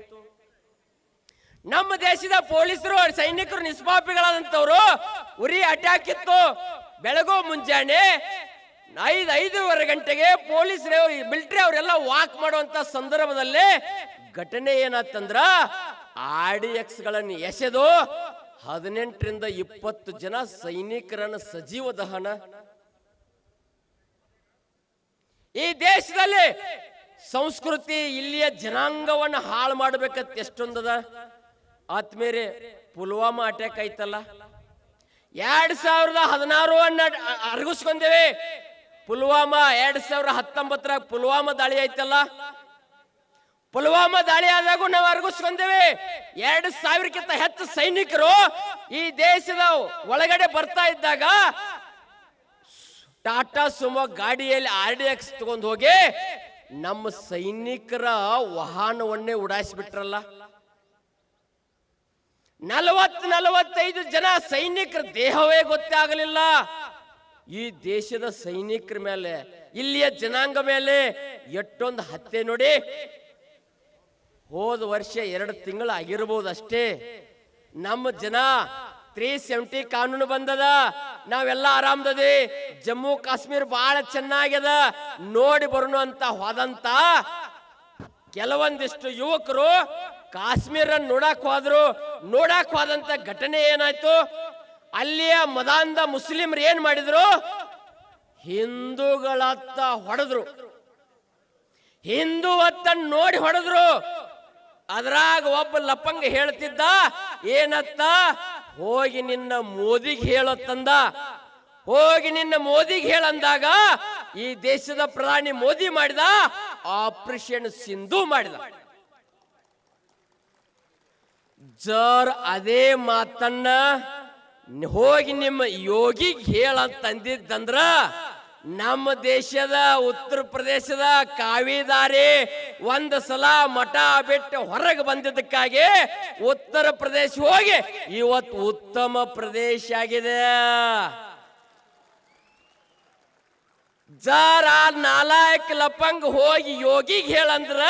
ನಮ್ಮ ದೇಶದ ಪೊಲೀಸರು ಸೈನಿಕರು ನಿಷ್ಪಾಪಿಗಳಾದಂತವ್ರು ಉರಿ ಅಟ್ಯಾಕ್ ಇತ್ತು. ಬೆಳಗು ಮುಂಜಾನೆ 5:30 ಗಂಟೆಗೆ ಪೊಲೀಸ್ ಮಿಲಿಟರಿ ಅವರೆಲ್ಲ ವಾಕ್ ಮಾಡುವಂತ ಸಂದರ್ಭದಲ್ಲಿ ಘಟನೆ ಏನಾತಂದ್ರ RDX ಗಳನ್ನು ಎಸೆದು 18ರಿಂದ 20 ಜನ ಸೈನಿಕರನ್ನು ಸಜೀವ ದಹನ. ಈ ದೇಶದಲ್ಲಿ ಸಂಸ್ಕೃತಿ ಇಲ್ಲಿಯ ಜನಾಂಗವನ್ನು ಹಾಳು ಮಾಡಬೇಕಂತ ಎಷ್ಟೊಂದದ. ಆತ್ಮೇರೆ ಪುಲ್ವಾಮಾ ಅಟ್ಯಾಕ್ ಆಯ್ತಲ್ಲ, 2016 ಅರಗಿಸ್ಕೊಂಡೇವೆ. ಪುಲ್ವಾಮಾ 2019 ಪುಲ್ವಾಮಾ ದಾಳಿ ಆಯ್ತಲ್ಲ, ಪುಲ್ವಾಮಾ ದಾಳಿ ಆದಾಗೂ ನಾವು ಅರಗಿಸ್ಕೊಂಡೇವೆ. 2000ಕ್ಕಿಂತ ಹೆಚ್ಚು ಸೈನಿಕರು ಈ ದೇಶದ ಒಳಗಡೆ ಬರ್ತಾ ಇದ್ದಾಗ ಟಾಟಾ ಸುಮೋ ಗಾಡಿಯಲ್ಲಿ RDX ತಗೊಂಡು ಹೋಗಿ ನಮ್ಮ ಸೈನಿಕರ ವಾಹನವನ್ನೇ ಉಡಾಯಿಸಿಬಿಟ್ರಲ್ಲ. 40-45 ಜನ ಸೈನಿಕರ ದೇಹವೇ ಗೊತ್ತಾಗಲಿಲ್ಲ. ಈ ದೇಶದ ಸೈನಿಕರ ಮೇಲೆ, ಇಲ್ಲಿಯ ಜನಾಂಗ ಮೇಲೆ ಎಷ್ಟೊಂದು ಹತ್ಯೆ ನೋಡಿ. ಹೋದ ವರ್ಷ 2 ತಿಂಗಳು ಆಗಿರ್ಬೋದು ಅಷ್ಟೇ. ನಮ್ಮ ಜನ 370 ಕಾನೂನು ಬಂದದ, ನಾವೆಲ್ಲ ಆರಾಮದದಿ, ಜಮ್ಮು ಕಾಶ್ಮೀರ ಬಹಳ ಚೆನ್ನಾಗ್ಯದ, ನೋಡಿ ಬರೋಣ ಅಂತ ಹೋದಂತ ಕೆಲವೊಂದಿಷ್ಟು ಯುವಕರು ಕಾಶ್ಮೀರ ನೋಡಕ್ ಹೋದಂತ ಘಟನೆ ಏನಾಯ್ತು? ಅಲ್ಲಿಯ ಮದಾಂಧ ಮುಸ್ಲಿಮರು ಏನ್ ಮಾಡಿದ್ರು? ಹಿಂದೂಗಳತ್ತ ಹೊಡೆದ್ರು, ಹಿಂದೂವತ್ತ ನೋಡಿ ಹೊಡೆದ್ರು. ಅದ್ರಾಗ ಒಬ್ಬ ಲಪಂಗ ಹೇಳ್ತಿದ್ದ ಏನತ್ತ, ಹೋಗಿ ನಿನ್ನ ಮೋದಿಗೆ ಹೇಳತ್ತಂದ. ಹೋಗಿ ನಿನ್ನ ಮೋದಿಗೆ ಹೇಳಂದಾಗ ಈ ದೇಶದ ಪ್ರಧಾನಿ ಮೋದಿ ಮಾಡಿದ ಆಪರೇಷನ್ ಸಿಂಧು ಮಾಡಿದ. ಜರ್ ಅದೇ ಮಾತನ್ನ ಹೋಗಿ ನಿಮ್ಮ ಯೋಗಿಗೆ ಹೇಳಂತಂದಿದ್ದಂದ್ರ ನಮ್ಮ ದೇಶದ ಉತ್ತರ ಪ್ರದೇಶದ ಕಾವಿದಾರಿ ಒಂದು ಸಲ ಮಠ ಬಿಟ್ಟು ಹೊರಗೆ ಬಂದಿದ್ದಕ್ಕಾಗಿ ಉತ್ತರ ಪ್ರದೇಶ ಹೋಗಿ ಇವತ್ತು ಉತ್ತಮ ಪ್ರದೇಶ ಆಗಿದೆ. ಜರ ನಾಲಾಯಕ್ ಲಪಂಗ್ ಹೋಗಿ ಯೋಗಿಗೆ ಹೇಳಂದ್ರ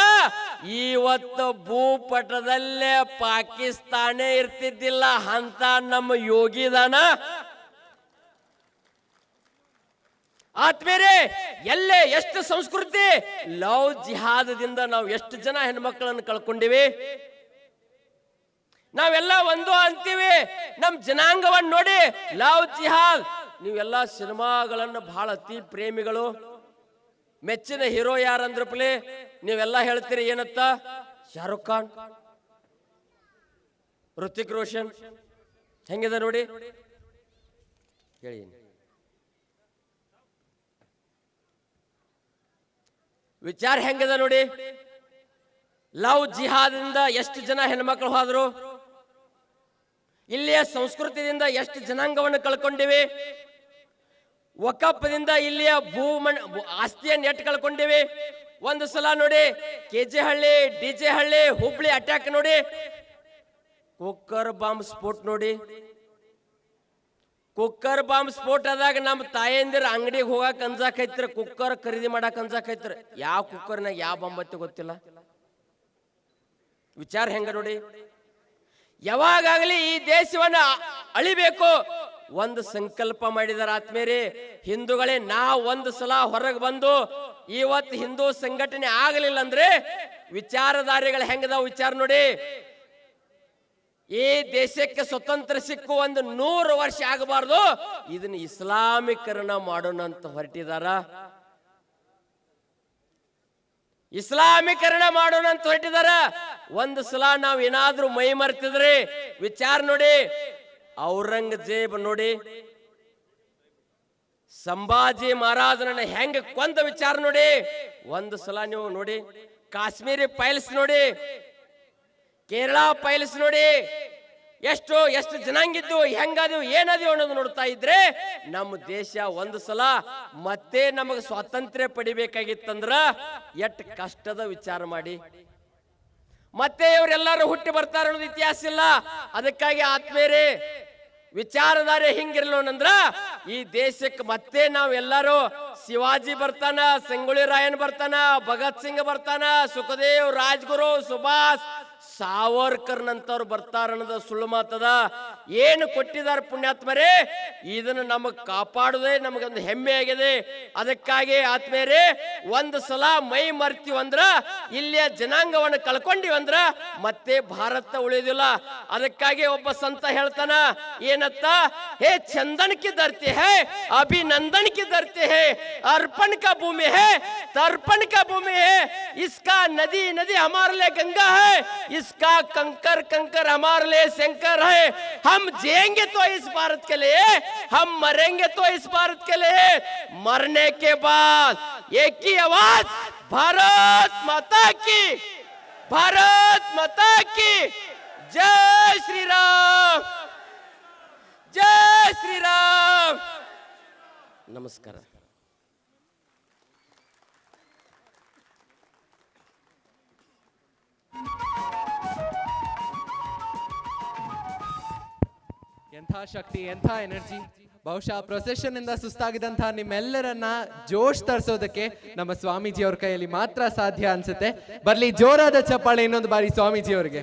ಇವತ್ತು ಭೂಪಟದಲ್ಲೇ ಪಾಕಿಸ್ತಾನ ಇರ್ತಿದ್ದಿಲ್ಲ ಅಂತ ನಮ್ಮ ಯೋಗಿದಾನ. ಆತ್ಮೇರೆ ಎಲ್ಲೇ ಎಷ್ಟು ಸಂಸ್ಕೃತಿ, ಲವ್ ಜಿಹಾದದಿಂದ ನಾವು ಎಷ್ಟು ಜನ ಹೆಣ್ಮಕ್ಳನ್ನು ಕಳ್ಕೊಂಡಿವಿ. ನಾವೆಲ್ಲ ಒಂದು ಅಂತೀವಿ, ನಮ್ಮ ಜನಾಂಗವನ್ನು ನೋಡಿ ಲವ್ ಜಿಹಾದ್. ನೀವೆಲ್ಲ ಸಿನಿಮಾಗಳನ್ನು ಬಹಳ ಅತಿ ಪ್ರೇಮಿಗಳು. ಮೆಚ್ಚಿನ ಹೀರೋ ಯಾರಂದ್ರ ಪ್ಲೇ ನೀವೆಲ್ಲ ಹೇಳ್ತೀರಿ ಏನತ್ತ? ಶಾರುಖ್ ಖಾನ್, ಋತಿಕ್ ರೋಷನ್. ಹೆಂಗಿದೆ ನೋಡಿ, ಹೇಳಿ. ವಿಚಾರ ಹೆಂಗದ ನೋಡಿ. ಲವ್ ಜಿಹಾದಿಂದ ಎಷ್ಟು ಜನ ಹೆಣ್ಮಕ್ಳು ಹೋದ್ರು, ಇಲ್ಲಿಯ ಸಂಸ್ಕೃತಿಯಿಂದ ಎಷ್ಟು ಜನಾಂಗವನ್ನು ಕಳ್ಕೊಂಡಿವಿ, ವಕಫದಿಂದ ಇಲ್ಲಿಯ ಆಸ್ತಿಯನ್ನು ಎಟ್ಟು ಕಳ್ಕೊಂಡಿವಿ. ಒಂದು ಸಲ ನೋಡಿ KJ ಹಳ್ಳಿ, DJ ಹಳ್ಳಿ, ಹುಬ್ಳಿ ಅಟ್ಯಾಕ್ ನೋಡಿ, ಕುಕ್ಕರ್ ಬಾಂಬ್ ಸ್ಫೋಟ್ ನೋಡಿ. ಕುಕ್ಕರ್ ಬಾಂಬ್ ಸ್ಫೋಟ್ ಆದಾಗ ನಮ್ಮ ತಾಯಂದಿರ ಅಂಗಡಿಗೆ ಹೋಗಕ್ ಅನ್ಸಾಕೈತ್ರ, ಕುಕ್ಕರ್ ಖರೀದಿ ಮಾಡಕ್ ಅನ್ಸಾಕೈತ್ರ. ಯಾವ ಕುಕ್ಕರ್ನಾಗ ಯಾವ ಬಾಂಬ್ ಗೊತ್ತಿಲ್ಲ. ವಿಚಾರ ಹೆಂಗ ನೋಡಿ. ಯಾವಾಗಲಿ ಈ ದೇಶವನ್ನ ಅಳಿಬೇಕು ಒಂದು ಸಂಕಲ್ಪ ಮಾಡಿದಾರ ಆತ್ಮೇರಿ ಹಿಂದೂಗಳೇ. ನಾವು ಒಂದು ಸಲ ಹೊರಗೆ ಬಂದು ಇವತ್ತು ಹಿಂದೂ ಸಂಘಟನೆ ಆಗಲಿಲ್ಲ ಅಂದ್ರೆ ವಿಚಾರಧಾರೆಗಳು ಹೆಂಗದಾವ ವಿಚಾರ ನೋಡಿ. ಈ ದೇಶಕ್ಕೆ ಸ್ವತಂತ್ರ ಸಿಕ್ಕು 100 ವರ್ಷ ಆಗಬಾರ್ದು, ಇದನ್ನ ಇಸ್ಲಾಮೀಕರಣ ಮಾಡೋಣ ಅಂತ ಹೊರಟಿದಾರ. ಇಸ್ಲಾಮೀಕರಣ ಮಾಡೋಣ ಅಂತ ಹೊರಟಿದಾರ. ಒಂದು ಸಲ ನಾವ್ ಏನಾದ್ರೂ ಮೈ ಮರ್ತಿದ್ರಿ ವಿಚಾರ ನೋಡಿ. ಔರಂಗಜೇಬ್ ನೋಡಿ, ಸಂಭಾಜಿ ಮಹಾರಾಜನನ್ನ ಹೆಂಗ ಕೊಂದ ವಿಚಾರ ನೋಡಿ. ಒಂದು ಸಲ ನೀವು ನೋಡಿ, ಕಾಶ್ಮೀರಿ ಫೈಲ್ಸ್ ನೋಡಿ, ಕೇರಳ ಫೈಲ್ಸ್ ನೋಡಿ, ಎಷ್ಟು ಜನಾಂಗಿದ್ದು ಹೆಂಗದು ಏನದು ಅನ್ನೋದು ನೋಡ್ತಾ ಇದ್ರೆ ನಮ್ಮ ದೇಶ ಒಂದು ಸಲ ಮತ್ತೆ ನಮಗೆ ಸ್ವಾತಂತ್ರ್ಯ ಪಡಿಬೇಕಾಗಿತ್ತಂದ್ರ ಎಷ್ಟು ಕಷ್ಟದ ವಿಚಾರ ಮಾಡಿ. ಮತ್ತೆ ಇವರೆಲ್ಲರೂ ಹುಟ್ಟಿ ಬರ್ತಾರ ಅನ್ನೋದು ಇತಿಹಾಸ ಇಲ್ಲ. ಅದಕ್ಕಾಗಿ ಆತ್ಮೇರೆ ವಿಚಾರಧಾರೆ ಹಿಂಗಿರ್ಲೋನಂದ್ರ ಈ ದೇಶಕ್ಕೆ ಮತ್ತೆ ನಾವೆಲ್ಲರೂ ಶಿವಾಜಿ ಬರ್ತಾನ, ಸಂಗೊಳ್ಳಿ ರಾಯನ್ ಬರ್ತಾನ, ಭಗತ್ ಸಿಂಗ್ ಬರ್ತಾನ, ಸುಖದೇವ್, ರಾಜ್ಗುರು, ಸುಭಾಷ್, ಸಾವರ್ಕರ್ನಂತವ್ರು ಬರ್ತಾರ ಅನ್ನೋದು ಸುಳ್ಳು ಮಾತದ. ಏನು ಕೊಟ್ಟಿದಾರ ಪುಣ್ಯಾತ್ಮರೇ, ಇದನ್ನು ನಮಗ್ ಕಾಪಾಡುದೇ ನಮಗೊಂದು ಹೆಮ್ಮೆ ಆಗಿದೆ. ಅದಕ್ಕಾಗಿ ಆತ್ಮೇರೆ ಒಂದು ಸಲ ಮೈ ಮರ್ತೀವಂದ್ರ, ಇಲ್ಲಿಯ ಜನಾಂಗವನ್ನು ಕಳ್ಕೊಂಡಿವಂದ್ರ ಮತ್ತೆ ಭಾರತ ಉಳಿಯೋದಿಲ್ಲ. ಅದಕ್ಕಾಗಿ ಒಬ್ಬ ಸಂತ ಹೇಳ್ತಾನ ಏನತ್ತ, ಹೇ ಚಂದನ್ ಕಿ ಧರ್ತಿ ಹೈ, अभिनंदन की धरती है, अर्पण का भूमि है, तर्पण का भूमि है. इसका नदी नदी हमारे लिए गंगा है, इसका कंकर कंकर हमारे लिए शंकर है. हम जिएंगे तो इस भारत के लिए, हम मरेंगे तो इस भारत के लिए. मरने के बाद एक ही आवाज, भारत माता की, भारत माता की जय श्री राम, जय श्री राम. ನಮಸ್ಕಾರ. ಎಂಥ ಶಕ್ತಿ, ಎಂಥ ಎನರ್ಜಿ. ಬಹುಶಃ ಪ್ರೊಸೆಷನ್ ಇಂದ ಸುಸ್ತಾಗಿದಂತಹ ನಿಮ್ಮೆಲ್ಲರನ್ನ ಜೋಶ್ ತರಿಸೋದಕ್ಕೆ ನಮ್ಮ ಸ್ವಾಮೀಜಿ ಅವ್ರ ಕೈಯಲ್ಲಿ ಮಾತ್ರ ಸಾಧ್ಯ ಅನ್ಸುತ್ತೆ. ಬರ್ಲಿ ಜೋರಾದ ಚಪ್ಪಾಳೆ ಇನ್ನೊಂದು ಬಾರಿ ಸ್ವಾಮೀಜಿ ಅವರಿಗೆ.